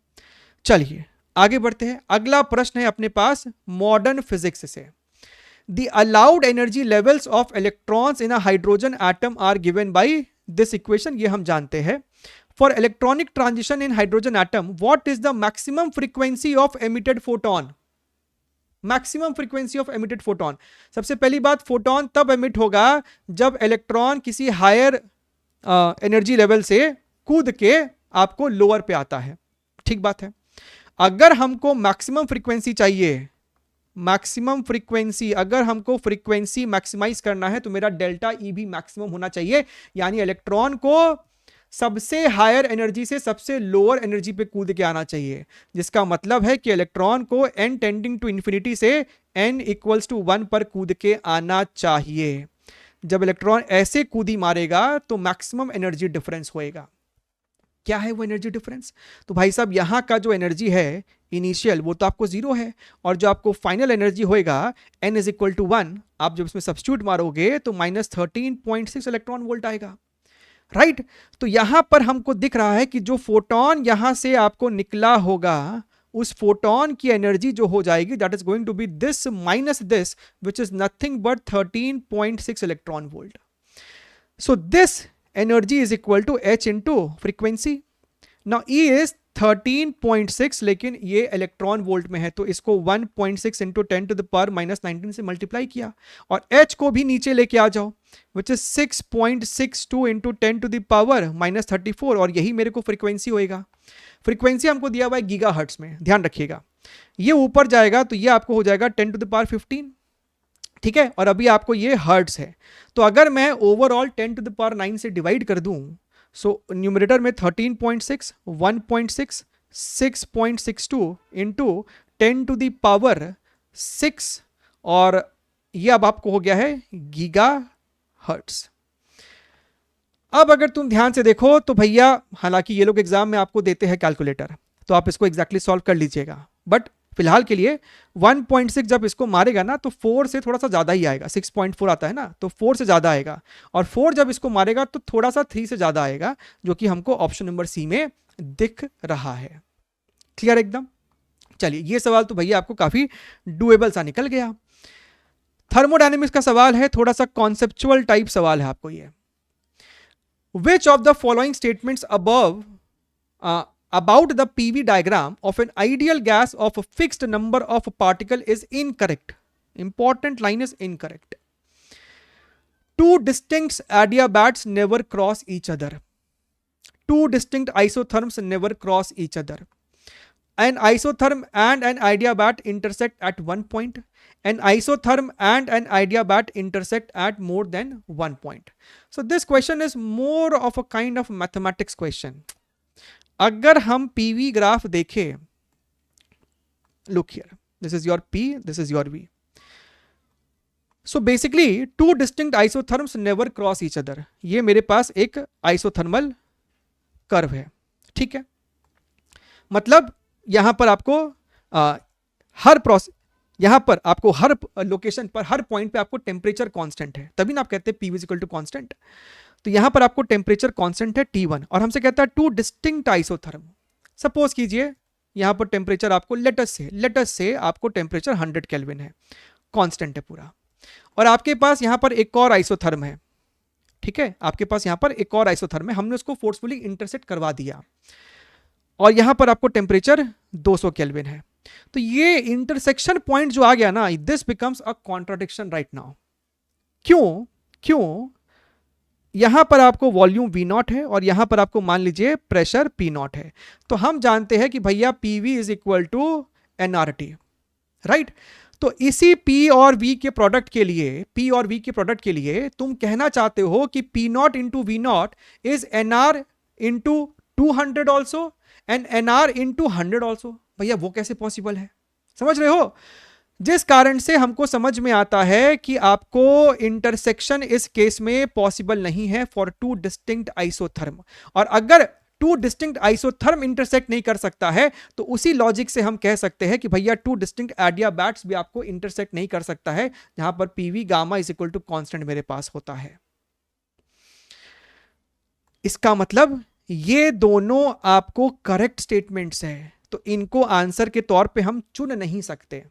चलिए आगे बढ़ते हैं। अगला प्रश्न है अपने पास मॉडर्न फिजिक्स से। The allowed energy levels of electrons in a hydrogen atom are given by this equation. ये हम जानते हैं। For electronic transition in hydrogen atom what is the maximum frequency of emitted photon. Maximum frequency of emitted photon. सबसे पहली बात, photon तब emit होगा जब इलेक्ट्रॉन किसी हायर एनर्जी लेवल से कूद के आपको लोअर पे आता है। ठीक बात है। अगर हमको मैक्सिमम फ्रीक्वेंसी चाहिए, मैक्सिमम फ्रीक्वेंसी, अगर हमको फ्रीक्वेंसी मैक्सिमाइज करना है तो मेरा डेल्टा ई भी मैक्सिमम होना चाहिए। यानी इलेक्ट्रॉन को सबसे हायर एनर्जी से सबसे लोअर एनर्जी पे कूद के आना चाहिए, जिसका मतलब है कि इलेक्ट्रॉन को n टेंडिंग टू इंफिनिटी से n इक्वल्स टू 1 पर कूद के आना चाहिए। जब इलेक्ट्रॉन ऐसे कूदी मारेगा तो मैक्सिमम एनर्जी डिफरेंस होएगा। क्या है वो एनर्जी डिफरेंस? तो भाई साहब यहां का जो एनर्जी है इनिशियल वो तो आपको 0 है, और जो आपको फाइनल एनर्जी होएगा n इज इक्वल टू 1, आप जब इसमें सब्स्टिट्यूट मारोगे तो -13.6 इलेक्ट्रॉन वोल्ट आएगा। राइट। तो यहां पर हमको दिख रहा है कि जो फोटोन यहां से आपको निकला होगा उस फोटोन की एनर्जी जो हो जाएगी that is going to be this minus this which is nothing but 13.6 electron volt. So this energy is equal to h into frequency. Now E is 13.6, लेकिन ये इलेक्ट्रॉन वोल्ट में है तो इसको 1.6 इंटू 10 टू द पावर -19 से multiply किया, और H को भी नीचे लेके आ जाओ, which is 6.62 into 10 to the power -34, और यही मेरे को फ्रीक्वेंसी होएगा। फ्रीक्वेंसी हमको दिया हुआ है गीगा हर्ट्स में, ध्यान रखिएगा। ये ऊपर जाएगा तो ये आपको हो जाएगा 10 टू द पावर 15, ठीक है, और अभी आपको ये हर्ट्स है। तो अगर मैं ओवरऑल 10 टू द पावर 9 से डिवाइड कर दूं, सो न्यूमरेटर में 13.6, 1.6, 6.62 इंटू 10 टू द पावर 6, और ये अब आपको हो गया है गीगा हर्ट्स। अब अगर तुम ध्यान से देखो तो भैया, हालांकि ये लोग एग्जाम में आपको देते हैं कैलकुलेटर, तो आप इसको एग्जैक्टली सॉल्व कर लीजिएगा, बट फिलहाल के लिए 1.6 जब इसको मारेगा ना तो 4 से थोड़ा सा ज्यादा ही आएगा, 6.4 आता है ना, तो 4 से ज्यादा आएगा, और 4 जब इसको मारेगा तो थोड़ा सा 3 से ज्यादा आएगा, जो कि हमको ऑप्शन नंबर सी में दिख रहा है। क्लियर एकदम? चलिए, ये सवाल तो भैया आपको काफी डुएबल सा निकल गया। थर्मोडायनेमिक्स का सवाल है, थोड़ा सा कॉन्सेप्चुअल टाइप सवाल है आपको ये। Which of the following statements above about the PV diagram of an ideal gas of a fixed number of particle is incorrect? Important line is incorrect. Two distinct adiabats never cross each other. Two distinct isotherms never cross each other. An isotherm and an adiabat intersect at one point. An isotherm and an adiabat intersect at more than one point. So this question is more of a kind of mathematics question. अगर हम PV graph देखें, look here, this is your P, this is your V. So basically two distinct isotherms never cross each other. ये मेरे पास एक isothermal curve है, ठीक है, मतलब यहां पर आपको यहां पर आपको हर लोकेशन पर, हर पॉइंट पे आपको टेम्परेचर कांस्टेंट है, तभी ना आप कहते हैं P is equal to constant. तो यहां पर आपको टेम्परेचर कांस्टेंट है T1, और हमसे कहता है टू डिस्टिंक्ट आइसोथर्म। सपोज कीजिए यहां पर टेम्परेचर आपको लेटस से आपको टेम्परेचर 100 केल्विन है, कांस्टेंट है पूरा, और आपके पास यहां पर एक और आइसोथर्म है, ठीक है, आपके पास यहां पर एक और आइसोथर्म है, हमने उसको फोर्सफुली इंटरसेक्ट करवा दिया, और यहां पर आपको टेम्परेचर 200 केल्विन है। तो ये इंटरसेक्शन पॉइंट जो आ गया ना, this becomes a contradiction right now. क्यों? यहां पर आपको वॉल्यूम V0 है और यहां पर आपको मान लीजिए प्रेशर P0 है, तो हम जानते हैं कि भैया PV is equal to nRT, right. तो इसी P और V के प्रोडक्ट के लिए तुम कहना चाहते हो कि P0 into V0 is NR into 200 also and NR into 100 also. भैया वो कैसे पॉसिबल है, समझ रहे हो? जिस कारण से हमको समझ में आता है कि आपको इंटरसेक्शन इस केस में पॉसिबल नहीं है फॉर टू डिस्टिंक्ट आइसोथर्म, और अगर टू डिस्टिंक्ट आइसोथर्म इंटरसेक्ट नहीं कर सकता है तो उसी लॉजिक से हम कह सकते हैं कि भैया टू डिस्टिंक्ट एडियाबैट्स भी आपको इंटरसेक्ट नहीं कर सकता है, जहां पर PV gamma is equal to constant मेरे पास होता है। इसका मतलब ये दोनों आपको करेक्ट स्टेटमेंट्स हैं, तो इनको आंसर के तौर पे हम चुन नहीं सकते।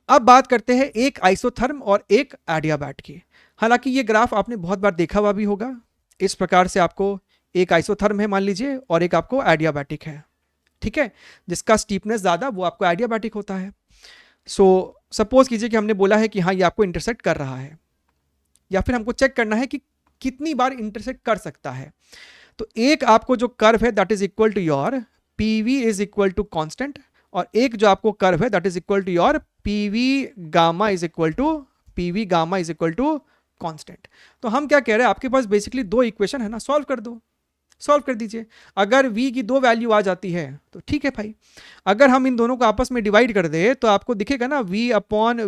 अब बात करते हैं एक आइसोथर्म और एक एडियाबैट की। हालांकि ये ग्राफ आपने बहुत बार देखा हुआ भी होगा, इस प्रकार से आपको एक आइसोथर्म है मान लीजिए और एक आपको एडियाबैटिक है, ठीक है, जिसका स्टीपनेस ज्यादा वो आपको एडियाबैटिक होता है। सो सपोज कीजिए कि हमने बोला है कि हाँ ये आपको इंटरसेक्ट कर रहा है, या फिर हमको चेक करना है कि कितनी बार इंटरसेक्ट कर सकता है। तो एक आपको जो कर्व है that is equal to your PV is equal to constant, और एक जो आपको कर्व है that is equal to your PV gamma is equal to constant. तो हम क्या कह रहे हैं, आपके पास बेसिकली दो इक्वेशन है ना, सॉल्व कर दीजिए। अगर V की दो वैल्यू आ जाती है तो ठीक है भाई, अगर हम इन दोनों को आपस में डिवाइड कर दे तो आपको दिखेगा ना V upon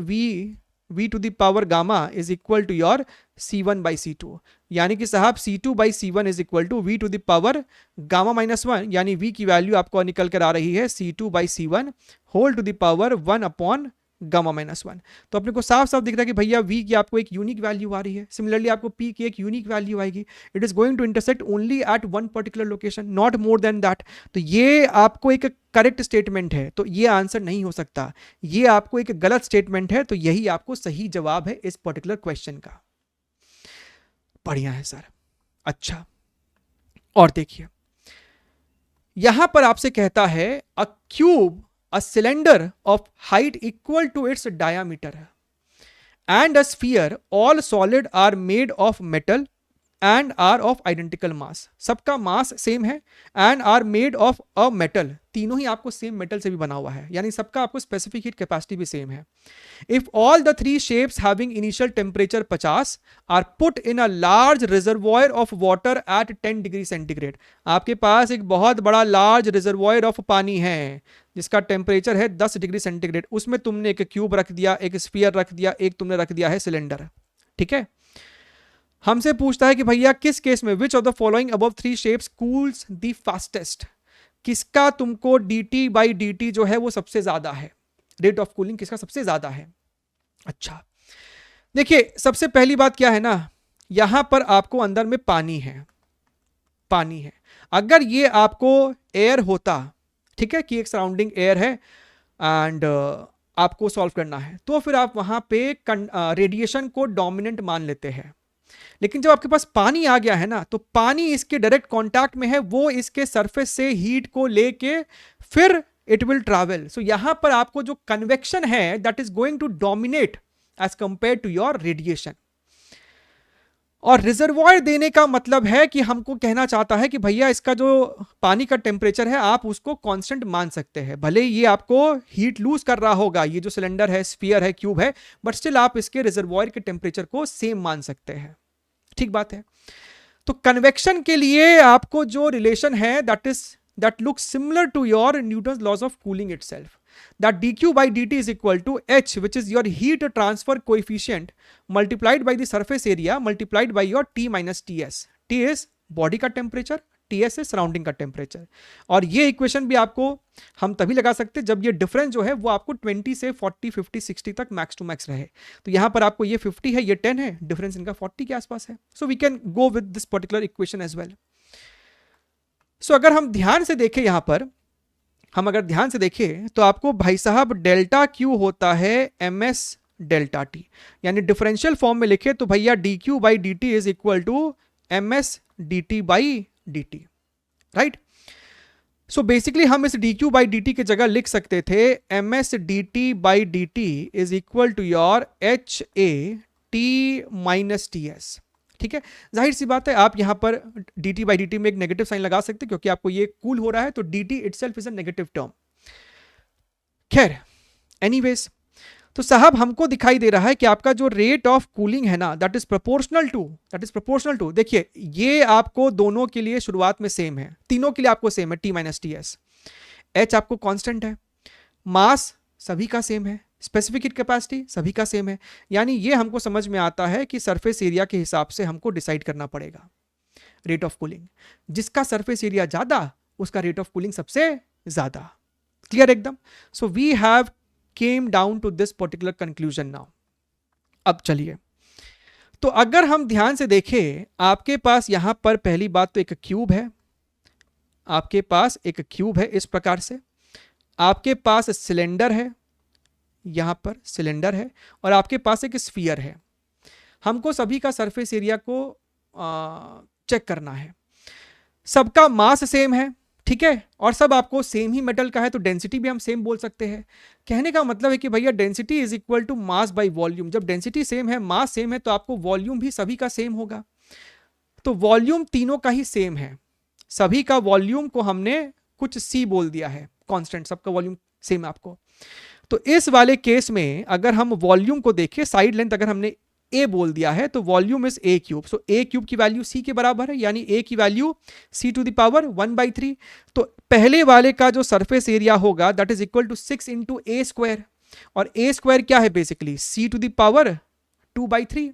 V to the power gamma is equal to your C1/C2, यानी कि साहब C2/C1 is equal to V to the power gamma -1, यानी V की वैल्यू आपको निकल कर आ रही है C2/C1 whole to the power 1 upon gamma -1। तो अपने को साफ साफ दिख रहा है कि भैया V की आपको एक यूनिक वैल्यू आ रही है, सिमिलरली आपको P की एक यूनिक वैल्यू आएगी। It is going to intersect only at one particular location, not more than that. तो ये आपको एक करेक्ट स्टेटमेंट है, तो ये आंसर नहीं हो सकता, ये आपको एक गलत स्टेटमेंट है, तो यही आपको सही जवाब है इस पर्टिकुलर क्वेश्चन का। बढ़िया है सर, अच्छा। और देखिए यहां पर आपसे कहता है a cube, a cylinder of height equal to its diameter and a sphere, all solid are made of metal and are of identical mass. सबका मास सेम है and are made of a metal, तीनों ही आपको same metal से भी बना हुआ है, यानी सबका आपको स्पेसिफिक हीट कैपेसिटी भी सेम है। If all the three shapes having initial temperature 50 are put in a large reservoir of water at 10 degree centigrade, आपके पास एक बहुत बड़ा लार्ज रिजर्वॉयर ऑफ पानी है जिसका टेम्परेचर है 10 डिग्री सेंटीग्रेड, उसमें तुमने एक क्यूब रख दिया, एक स्फीयर रख दिया, एक तुमने रख दिया है सिलेंडर। ठीक है, हमसे पूछता है कि भैया किस केस में which of the following above three shapes cools the fastest, किसका तुमको dt बाई dt जो है वो सबसे ज्यादा है, रेट ऑफ कूलिंग किसका सबसे ज्यादा है। अच्छा, देखिए सबसे पहली बात क्या है ना, यहां पर आपको अंदर में पानी है, पानी है। अगर ये आपको एयर होता, ठीक है, कि एक सराउंडिंग एयर है एंड आपको सॉल्व करना है, तो फिर आप वहां पे रेडिएशन को डोमिनेंट मान लेते हैं। लेकिन जब आपके पास पानी आ गया है ना, तो पानी इसके डायरेक्ट कांटेक्ट में है, वो इसके सरफेस से हीट को लेके फिर इट विल ट्रैवल। सो यहां पर आपको जो कन्वेक्शन है that is going to dominate as compare to your radiation. और रिजर्वॉयर देने का मतलब है कि हमको कहना चाहता है कि भैया इसका जो पानी का टेम्परेचर है आप उसको कांस्टेंट मान सकते हैं, भले ये आपको हीट लूज कर रहा होगा, ये जो सिलेंडर है, स्फीयर है, क्यूब है, बट स्टिल आप इसके रिजर्वॉयर के टेम्परेचर को सेम मान सकते हैं। ठीक बात है। तो कन्वेक्शन के लिए आपको जो रिलेशन है that looks similar to your Newton's laws of cooling itself, that dq by dt is equal to h, which is your heat transfer coefficient multiplied by the surface area multiplied by your T minus Ts. T is body का temperature, Ts is surrounding का temperature। और ये equation भी आपको हम तभी लगा सकते हैं जब ये डिफरेंस जो है वो आपको 20 से 40, 50, 60 तक मैक्स टू मैक्स रहे। तो यहां पर आपको ये 50 है, ये 10 है, डिफरेंस इनका 40 के आसपास है। So we can go with this particular equation as well. So अगर हम ध्यान से देखें, यहां पर हम अगर ध्यान से देखें तो आपको भाई साहब डेल्टा क्यू होता है एम एस डेल्टा टी, यानी डिफरेंशियल फॉर्म में लिखे तो भैया D Q by D T is equal to M S D T by D T, right. So basically हम इस D Q by D T की जगह लिख सकते थे M S D T by D T is equal to your H A T minus T S. ठीक है, जाहिर सी बात है आप यहां पर dt बाई dt में एक नेगेटिव साइन लगा सकते हैं क्योंकि आपको ये कूल हो रहा है, तो dt itself is a negative term. खैर एनीवेज, तो साहब हमको दिखाई दे रहा है कि आपका जो रेट ऑफ कूलिंग है ना दैट इज प्रोपोर्शनल टू, देखिए ये आपको दोनों के लिए शुरुआत में सेम है, तीनों के लिए आपको सेम है, t minus T S. h आपको कांस्टेंट है, मास सभी का सेम है, स्पेसिफिक हीट कैपेसिटी सभी का सेम है, यानी ये हमको समझ में आता है कि सरफेस एरिया के हिसाब से हमको डिसाइड करना पड़ेगा रेट ऑफ कूलिंग। जिसका सरफेस एरिया ज्यादा उसका रेट ऑफ कूलिंग सबसे ज्यादा। क्लियर एकदम। So we have came down to this particular conclusion now. अब चलिए, तो अगर हम ध्यान से देखें, आपके पास यहां पर पहली बात तो एक क्यूब है, आपके पास एक क्यूब है इस प्रकार से, आपके पास सिलेंडर है, यहां पर सिलेंडर है, और आपके पास एक स्फीयर है। हमको सभी का सरफेस एरिया को चेक करना है। सबका मास सेम है, ठीक है, और सब आपको सेम ही मेटल का है, तो डेंसिटी भी हम सेम बोल सकते हैं। कहने का मतलब है कि भैया density is equal to mass by volume. जब डेंसिटी सेम है, मास सेम है, तो आपको वॉल्यूम भी सभी का सेम होगा। तो वॉल्यूम तीनों का ही सेम है, सभी का वॉल्यूम को हमने कुछ सी बोल दिया है, कांस्टेंट, सबका वॉल्यूम सेम है आपको। तो इस वाले केस में अगर हम वॉल्यूम को देखें, साइड लेंथ अगर हमने a बोल दिया है तो volume is a cube. So a cube की वैल्यू c के बराबर है, यानी a की value c to the power 1/3। तो पहले वाले का जो सरफेस एरिया होगा that is equal to 6 into a square, और a स्क्वायर क्या है basically c to the power 2/3।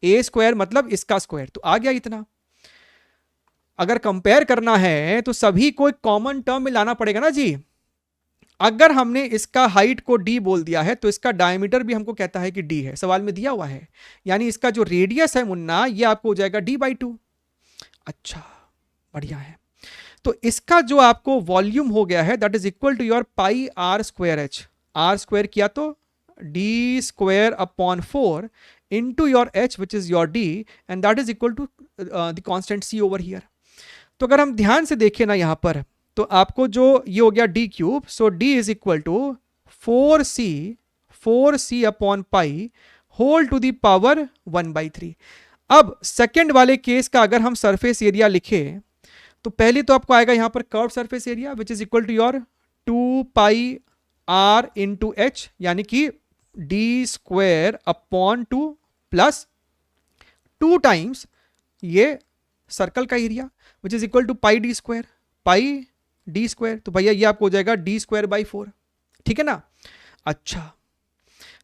a square मतलब इसका स्क्वायर, तो आ गया इतना। अगर कंपेयर करना है तो सभी को एक कॉमन टर्म में लाना पड़ेगा ना जी। अगर हमने इसका हाइट को d बोल दिया है तो इसका डायमीटर भी हमको कहता है कि d है, सवाल में दिया हुआ है, यानी इसका जो रेडियस है मुन्ना ये आपको हो जाएगा d/2। अच्छा बढ़िया है। तो इसका जो आपको वॉल्यूम हो गया है that is equal to your pi R square H. R square किया तो d square upon 4 into your h which is your d, and that is equal to the constant c over here. तो अगर हम ध्यान से देखें ना यहाँ पर, तो आपको जो ये हो गया d cube, so d is equal to 4c upon pi whole to the power 1/3। अब सेकेंड वाले केस का अगर हम सरफेस एरिया लिखे तो पहले तो आपको आएगा यहां पर curve surface area which is equal to your 2 pi r into H, यानी कि d square upon 2 plus 2 times ये सर्कल का area which is equal to pi D square, pi D square, तो भैया ये आपको हो जाएगा डी स्क्वायर बाई 4, ठीक है ना। अच्छा,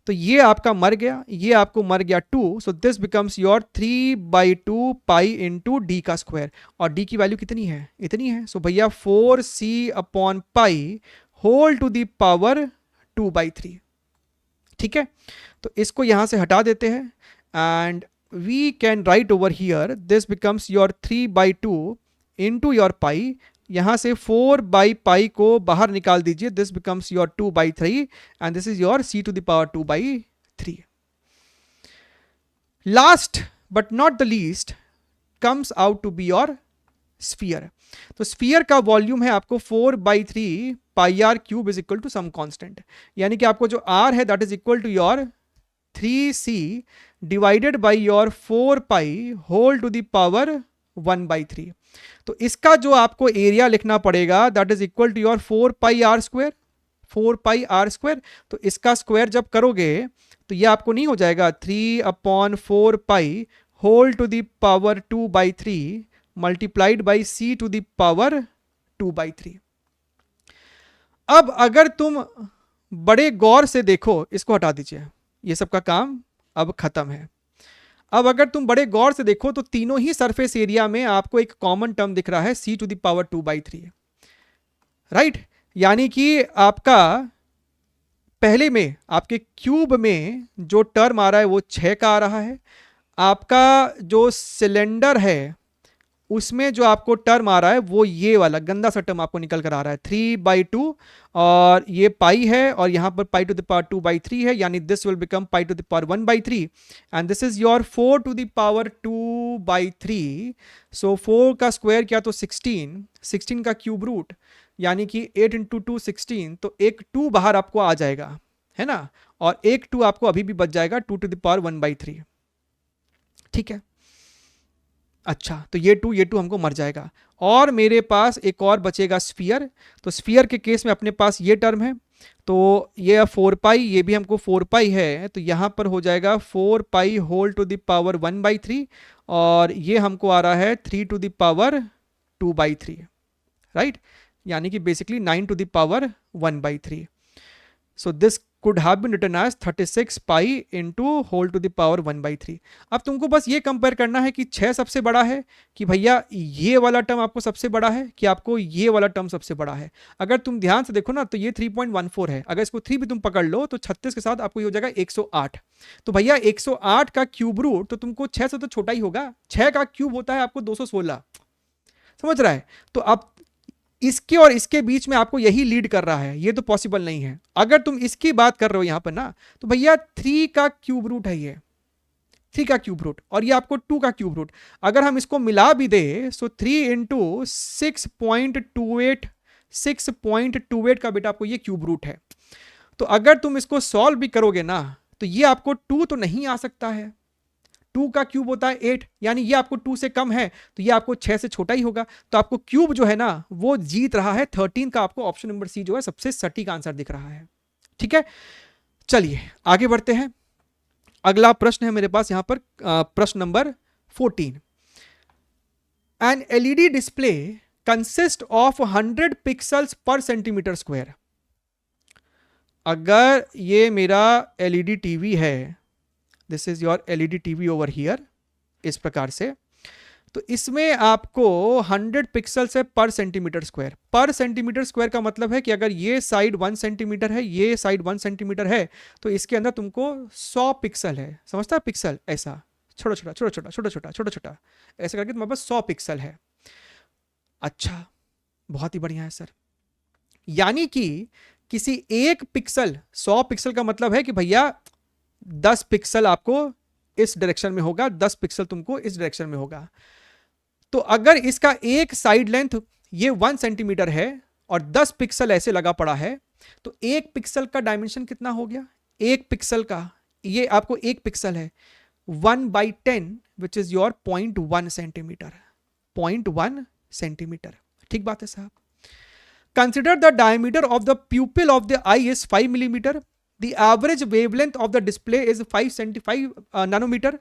तो ये आपका मर गया, ये आपको मर गया 2, so this becomes your 3/2 pi into D का स्क्वायर, और डी की वैल्यू कितनी है, इतनी है, सो भैया 4c upon pi whole to the power 2/3, ठीक है। तो इसको यहां से हटा देते हैं and we can write over here this becomes your 3/2 into your pi, यहां से 4/पाई को बाहर निकाल दीजिए, this becomes your 2/3 and this is your c to the power 2/3। Last but not the least comes out to be your sphere. तो sphere का volume है आपको 4/3 pi r cube is equal to some constant, यानी कि आपको जो r है that is equal to your 3c divided by your 4 pi whole to the power 1/3। तो इसका जो आपको एरिया लिखना पड़ेगा that is equal to your 4 pi R square, 4 pi R square. तो इसका स्क्वायर जब करोगे तो ये आपको नहीं हो जाएगा 3/4 pi whole to the power 2/3 multiplied by c to the power 2/3। अब अगर तुम बड़े गौर से देखो, इसको हटा दीजिए, ये सब का काम अब खत्म है। अब अगर तुम बड़े गौर से देखो तो तीनों ही सरफेस एरिया में आपको एक कॉमन टर्म दिख रहा है c to the power 2/3, right. यानी कि आपका पहले में आपके क्यूब में जो टर्म आ रहा है वो 6 का आ रहा है, आपका जो सिलेंडर है उसमें जो आपको टर्म आ रहा है वो ये वाला गंदा सा टर्म आपको निकल कर आ रहा है 3/2, और ये पाई है और यहां पर पाई टू द पावर 2/3 है, यानी this will become pi to the power 1/3 and this is your 4 to the power 2/3। So 4 का स्क्वायर किया तो 16 का क्यूब रूट, यानी कि 8 इंटू 2 16, तो एक 2 बाहर आपको आ जाएगा, है ना, और एक 2 आपको अभी भी बच जाएगा 2 टू द पावर 1/3, ठीक है। अच्छा, तो ये 2 हमको मर जाएगा, और मेरे पास एक और बचेगा स्फीयर। तो स्फीयर के केस में अपने पास ये टर्म है, तो ये 4 पाई, ये भी हमको 4 पाई है, तो यहाँ पर हो जाएगा 4 pi whole to the power 1/3, और ये हमको आ रहा है 3 टू द पावर 2/3, राइट, यानी कि basically 9 to the power 1/3। So this could have been written as 36 pi into whole to the power 1/3। अब तुमको बस ये कंपेयर करना है कि 6 सबसे बड़ा है कि भैया ये वाला टर्म आपको सबसे बड़ा है कि आपको ये वाला टर्म सबसे बड़ा है। अगर तुम ध्यान से देखो ना तो ये 3.14 है, अगर इसको 3 भी तुम पकड़ लो तो 36 के साथ आपको ये हो जाएगा 108। तो भैया 108 का क्यूब रूट तो तुमको 6 से तो छोटा ही होगा, 6 का क्यूब होता है आपको 216, समझ रहा है। तो अब इसके और इसके बीच में आपको यही लीड कर रहा है, ये तो पॉसिबल नहीं है। अगर तुम इसकी बात कर रहे हो यहां पर ना, तो भैया 3 का क्यूब रूट है ये, 3 का क्यूब रूट, और ये आपको 2 का क्यूब रूट। अगर हम इसको मिला भी दे सो 3 इंटू 6.28 का बेटा आपको ये क्यूब रूट है। तो अगर तुम इसको सॉल्व भी करोगे ना तो ये आपको 2 तो नहीं आ सकता है, 2 का क्यूब होता है 8, यानी ये आपको 2 से कम है, तो ये आपको 6 से छोटा ही होगा। तो आपको क्यूब जो है ना वो जीत रहा है 13 का, आपको ऑप्शन नंबर सी जो है सबसे सटीक आंसर दिख रहा है, ठीक है। चलिए आगे बढ़ते हैं। अगला प्रश्न है मेरे पास यहां पर प्रश्न number 14। An LED display consist of 100 pixels per centimetre square. अगर ये मेरा एलईडी टीवी है, this is your LED TV over here, इस प्रकार से, तो इसमें आपको 100 पिक्सल्स है पर सेंटीमीटर स्क्वायर। पर सेंटीमीटर स्क्वायर का मतलब है कि अगर ये साइड 1 सेंटीमीटर है, ये साइड 1 सेंटीमीटर है, तो इसके अंदर तुमको 100 पिक्सल है, समझता है पिक्सल, ऐसा छोटा छोटा छोटा छोटा छोटा छोटा छोटा छोटा ऐसा करके तुम्हारे पास 100 पिक्सल है। अच्छा, बहुत ही बढ़िया है सर। यानी कि किसी एक पिक्सल, 100 पिक्सल का मतलब है कि भैया 10 पिक्सल आपको इस डायरेक्शन में होगा, 10 पिक्सल तुमको इस डायरेक्शन में होगा। तो अगर इसका एक साइड लेंथ ये 1 सेंटीमीटर है और 10 पिक्सल ऐसे लगा पड़ा है, तो एक पिक्सल का डायमेंशन कितना हो गया? एक पिक्सल का, ये आपको एक पिक्सल है 1/10 विच इज योर 0.1 सेंटीमीटर, 0.1 सेंटीमीटर। ठीक बात है साहब। Consider the diameter of the प्यूपिल of the I is 5 millimetre, the average wavelength of the display is 575 nanometer.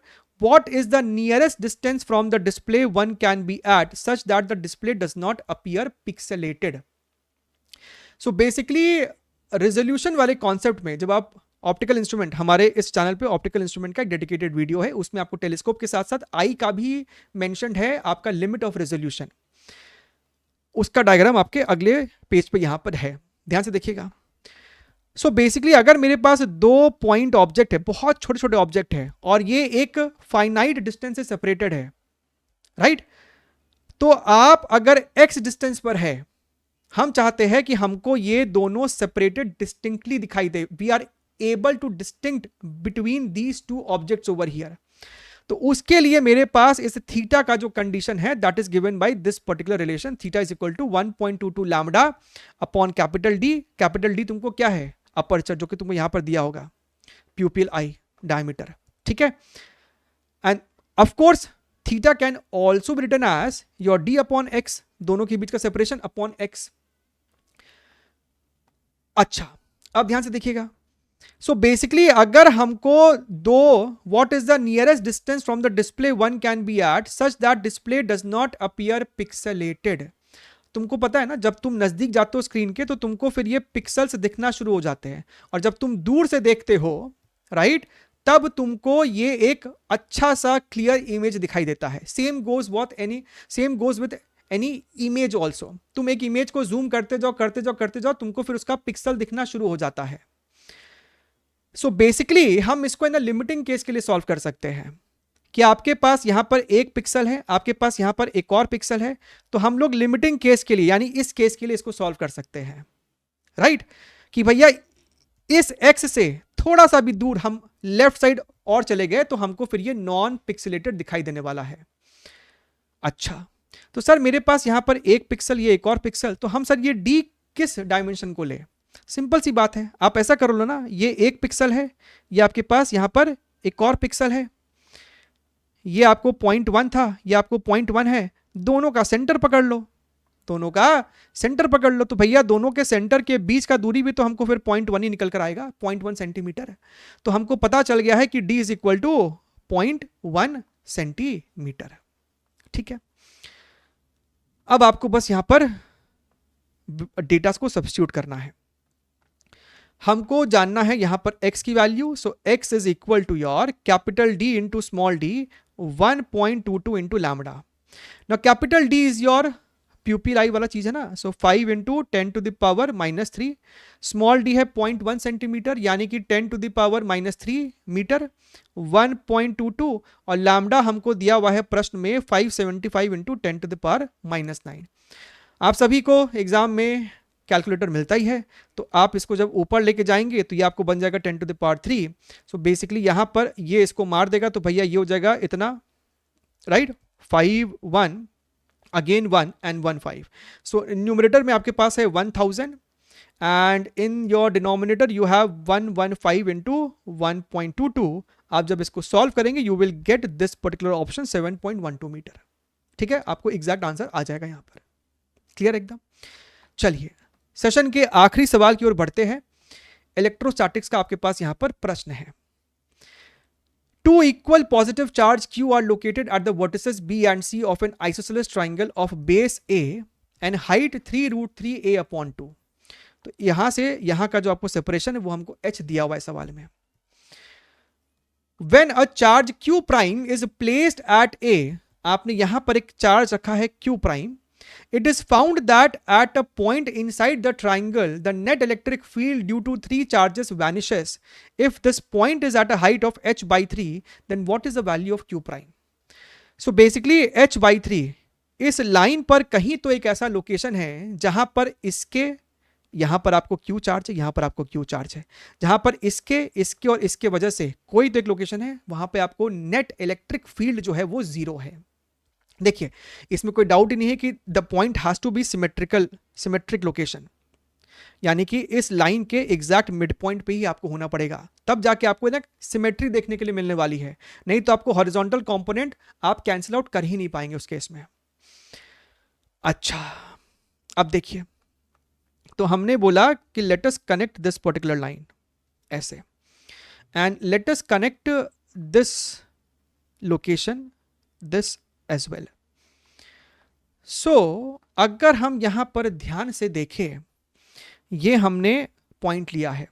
What is the nearest distance from the display one can be at such that the display does not appear pixelated? So basically resolution वाले concept में जब आप optical instrument, हमारे इस channel पे optical instrument का एक dedicated video है, उसमें आपको टेलीस्कोप के साथ साथ आई का भी मेंशन्ड है, आपका लिमिट ऑफ रेजोल्यूशन, उसका डायग्राम आपके अगले पेज पे यहां पर है, ध्यान से देखिएगा। सो बेसिकली अगर मेरे पास 2 पॉइंट ऑब्जेक्ट है, बहुत छोटे छोटे ऑब्जेक्ट है, और ये एक फाइनाइट डिस्टेंस से सेपरेटेड है, राइट? तो आप अगर x डिस्टेंस पर है, हम चाहते हैं कि हमको ये दोनों सेपरेटेड डिस्टिंक्टली दिखाई दे, we are able to distinct between these two objects over here. तो उसके लिए मेरे पास इस थीटा का जो कंडीशन है that is given by this particular relation, theta is equal to 1.22 lambda upon capital D. Capital D तुमको क्या है? अपर्चर, जो कि तुमको यहां पर दिया होगा, प्यूपिल आई डायमीटर, ठीक है। And of course theta can also be written as your D upon X, दोनों के बीच का सेपरेशन अपॉन एक्स। अच्छा, अब ध्यान से देखिएगा। सो बेसिकली अगर हमको what is the nearest distance from the display one can be at such that display does not appear pixelated. तुमको पता है ना, जब तुम नजदीक जाते हो स्क्रीन के तो तुमको फिर ये पिक्सल्स दिखना शुरू हो जाते हैं, और जब तुम दूर से देखते हो, राइट, तब तुमको ये एक अच्छा सा क्लियर इमेज दिखाई देता है। Same goes with any image also. तुम एक इमेज को जूम करते जाओ, तुमको फिर उसका पिक्सल दिखना शुरू हो जाता है। सो बेसिकली हम इसको इन लिमिटिंग केस के लिए सॉल्व कर सकते हैं कि आपके पास यहां पर एक पिक्सल है, आपके पास यहां पर एक और पिक्सल है, तो हम लोग लिमिटिंग केस के लिए, यानी इस केस के लिए इसको सॉल्व कर सकते हैं, राइट? कि भैया इस एक्स से थोड़ा सा भी दूर हम लेफ्ट साइड और चले गए तो हमको फिर ये नॉन पिक्सेलेटेड दिखाई देने वाला है। अच्छा, तो सर मेरे पास यहां पर एक पिक्सल, ये एक और पिक्सल, तो हम सर ये डी किस डायमेंशन को ले? सिंपल सी बात है, आप ऐसा कर लो ना, ये एक पिक्सल है, ये आपके पास यहां पर एक और पिक्सल है, ये आपको 0.1 था, ये आपको 0.1 है, दोनों का सेंटर पकड़ लो, तो भैया दोनों के सेंटर के बीच का दूरी भी तो हमको फिर 0.1 ही निकल कर आएगा, 0.1 सेंटीमीटर। तो हमको पता चल गया है कि d is equal to 0.1 centimetre, ठीक है। अब आपको बस यहां पर डेटा को सब्स्टिट्यूट करना है। हमको जानना है यहां पर x की value, so x is equal to your capital D into small d 1.22 into lambda. Now capital D is your pupil eye वाला चीज है ना, so 5 into 10 to the power -3, small d है 0.1 सेंटीमीटर यानी कि 10 टू द पावर -3 मीटर, 1.22, और lambda हमको दिया हुआ है प्रश्न में 575 इंटू 10 टू द पावर -9। आप सभी को एग्जाम में कैलकुलेटर मिलता ही है, तो आप इसको जब ऊपर लेके जाएंगे तो ये आपको बन जाएगा 10 to the power 3। So basically यहां पर ये इसको मार देगा तो भैया ये हो जाएगा इतना, right, 5 1 again 1 and 1 5। So numerator में आपके पास है 1000 and in your denominator you have 115 into 1.22। आप जब इसको सॉल्व करेंगे you will get this particular option 7.12 metre, ठीक है। आपको एग्जैक्ट आंसर आ जाएगा यहां पर, क्लियर एकदम। चलिए सेशन के आखिरी सवाल की ओर बढ़ते हैं। इलेक्ट्रोस्टैटिक्स का आपके पास यहां पर प्रश्न है। Two equal positive charge Q are located at the vertices B and C of an isosceles triangle of base A and height 3√3 a upon 2। तो यहां से यहां का जो आपको सेपरेशन है वो हमको h दिया हुआ है सवाल में। When a charge Q prime is placed at A, आपने यहां पर एक चार्ज रखा है Q prime, it is found that at a point inside the triangle the net electric field due to 3 charges vanishes. If this point is at a height of h by 3, then what is the value of Q prime? So basically h by 3 इस line पर कहीं तो एक ऐसा location है जहां पर इसके, यहां पर आपको Q चार्ज है, यहां पर आपको Q चार्ज है, जहां पर इसके और इसके वजह से कोई तो एक लोकेशन है, वहां पे आपको नेट इलेक्ट्रिक फील्ड जो है वो 0 है। देखिए इसमें कोई डाउट ही नहीं है कि the point has to be symmetric location, यानी कि इस लाइन के एग्जैक्ट मिड पॉइंट पे ही आपको होना पड़ेगा, तब जाके आपको ना सिमेट्री देखने के लिए मिलने वाली है, नहीं तो आपको हॉरिजॉन्टल कंपोनेंट आप कैंसिल आउट कर ही नहीं पाएंगे उस केस में। अच्छा अब देखिए, तो हमने बोला कि let us connect this particular line ऐसे, and let us connect this location this as well. So अगर हम यहां पर ध्यान से देखें, ये हमने पॉइंट लिया है,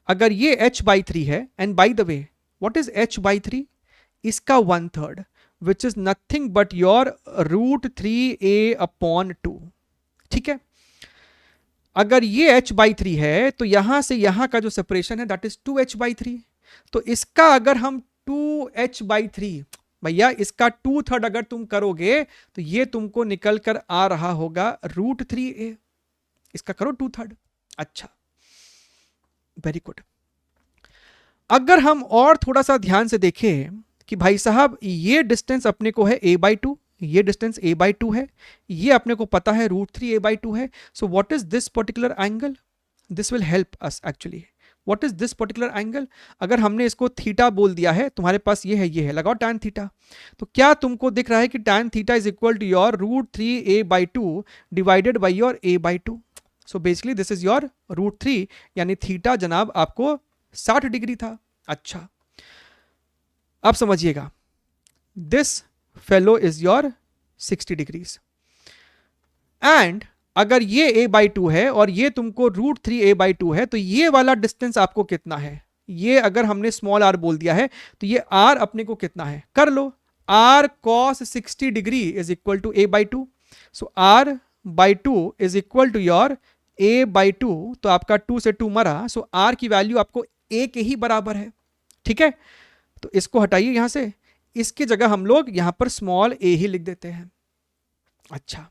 अगर ये h/3 है, and by the way what is h/3, इसका 1/3 विच is nothing but your √3a/2, ठीक है। अगर ये h/3 है तो यहां से यहां का जो सेपरेशन है दैट इज 2h/3, तो इसका अगर हम 2h/3, भैया इसका 2/3 अगर तुम करोगे तो ये तुमको निकल कर आ रहा होगा √3a, इसका करो 2/3। अच्छा वेरी गुड। अगर हम और थोड़ा सा ध्यान से देखें कि भाई साहब ये डिस्टेंस अपने को है a/2, ये डिस्टेंस a/2 है, ये अपने को पता है √3a/2 है, so what is this particular angle, this will help us actually. What is this particular angle, अगर हमने इसको थीटा बोल दिया है, तुम्हारे पास ये है, लगाओ tan थीटा, तो क्या तुमको दिख रहा है कि tan theta is equal to your √3a/2 divided by your a/2। So basically this is your √3, यानी थीटा जनाब आपको 60 डिग्री था। अच्छा अब समझिएगा, this fellow is your 60 degrees, and अगर ये a/2 है और ये तुमको √3a/2 है, तो ये वाला डिस्टेंस आपको कितना है, ये अगर हमने स्मॉल r बोल दिया है तो ये r अपने को कितना है, कर लो, r cos 60 degree is equal to a/2, so r/2 is equal to your a/2, तो आपका 2 से 2 मरा, सो r की वैल्यू आपको a के ही बराबर है, ठीक है। तो इसको हटाइए यहां से, इसकी जगह हम लोग यहां पर स्मॉल a ही लिख देते हैं। अच्छा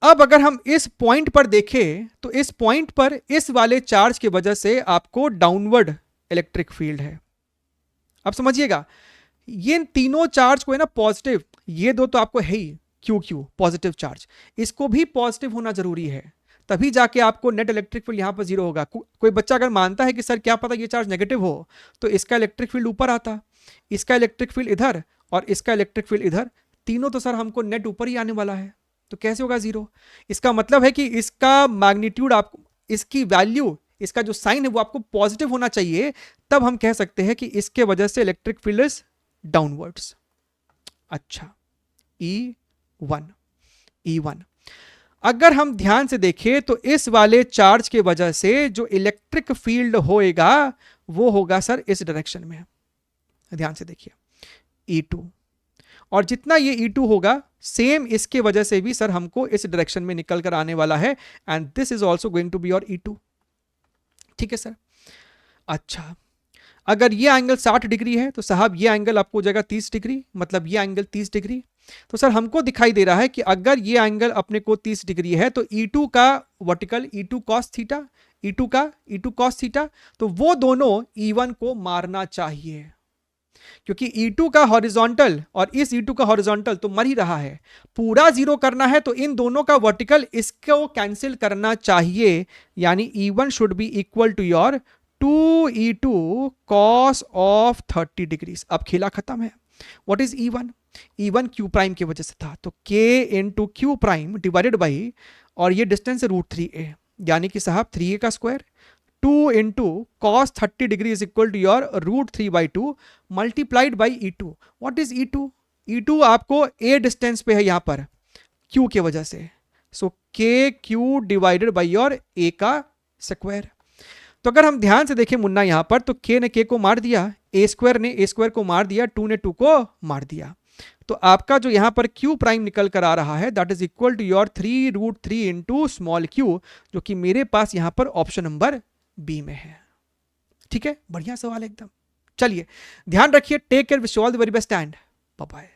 अब अगर हम इस पॉइंट पर देखें तो इस पॉइंट पर इस वाले चार्ज की वजह से आपको डाउनवर्ड इलेक्ट्रिक फील्ड है। अब समझिएगा, ये तीनों चार्ज को है ना पॉजिटिव, ये दो तो आपको है ही QQ पॉजिटिव चार्ज, इसको भी पॉजिटिव होना जरूरी है, तभी जाके आपको नेट इलेक्ट्रिक फील्ड यहां पर जीरो होगा। कोई बच्चा अगर मानता है कि सर क्या पता ये चार्ज नेगेटिव हो, तो इसका इलेक्ट्रिक फील्ड ऊपर आता, इसका इलेक्ट्रिक फील्ड इधर और इसका इलेक्ट्रिक फील्ड इधर, तीनों तो सर हमको नेट ऊपर ही आने वाला है, तो कैसे होगा जीरो। इसका मतलब है कि इसका मैग्नीट्यूड, आपको इसकी वैल्यू, इसका जो साइन है वो आपको पॉजिटिव होना चाहिए, तब हम कह सकते हैं कि इसके वजह से इलेक्ट्रिक फील्ड इज डाउनवर्ड्स। अच्छा E1 अगर हम ध्यान से देखें तो इस वाले चार्ज के वजह से जो इलेक्ट्रिक फील्ड होएगा वो होगा सर इस डायरेक्शन में, ध्यान से देखिए E2, और जितना ये E2 होगा सेम इसके वजह से भी सर हमको इस डायरेक्शन में निकल कर आने वाला है, and this is also going to be your E2, ठीक है सर। अच्छा अगर ये एंगल 60 डिग्री है तो साहब ये एंगल आपको हो जाएगा 30 डिग्री, मतलब ये एंगल 30 डिग्री, तो सर हमको दिखाई दे रहा है कि अगर ये एंगल अपने को 30 डिग्री है तो E2 का vertical E2 cos theta, E2 का E2 cos थीटा, तो वो दोनों E1 को मारना चाहिए, क्योंकि E2 का हॉरिजॉन्टल और इस E2 का हॉरिजॉन्टल तो मर ही रहा है, पूरा जीरो करना है तो इन दोनों का वर्टिकल इसको कैंसिल करना चाहिए, यानी E1 should be equal to your 2E2 cos of 30 degrees. अब खेला खत्म है। What is E1? E1 Q prime की वजह से था, तो K into Q prime divided by, और ये डिस्टेंस है √3a, यानी कि साहब 3a का square 2 into cos 30 degree is equal to your √3/2 multiplied by E2। What is E2? E2 आपको a डिस्टेंस पे है यहां पर Q की वजह से, सो KQ divided by your a का स्क्वायर। तो अगर हम ध्यान से देखें मुन्ना यहां पर, तो K ने K को मार दिया, a स्क्वायर ने a स्क्वायर को मार दिया, 2 ने 2 को मार दिया, तो आपका जो यहां पर Q प्राइम निकल कर आ रहा है that is equal to your 3√3 into small q, जो कि मेरे पास यहां पर ऑप्शन नंबर बी में है। ठीक है, बढ़िया सवाल एकदम। चलिए ध्यान रखिए, take care, wish you all the very best and bye bye.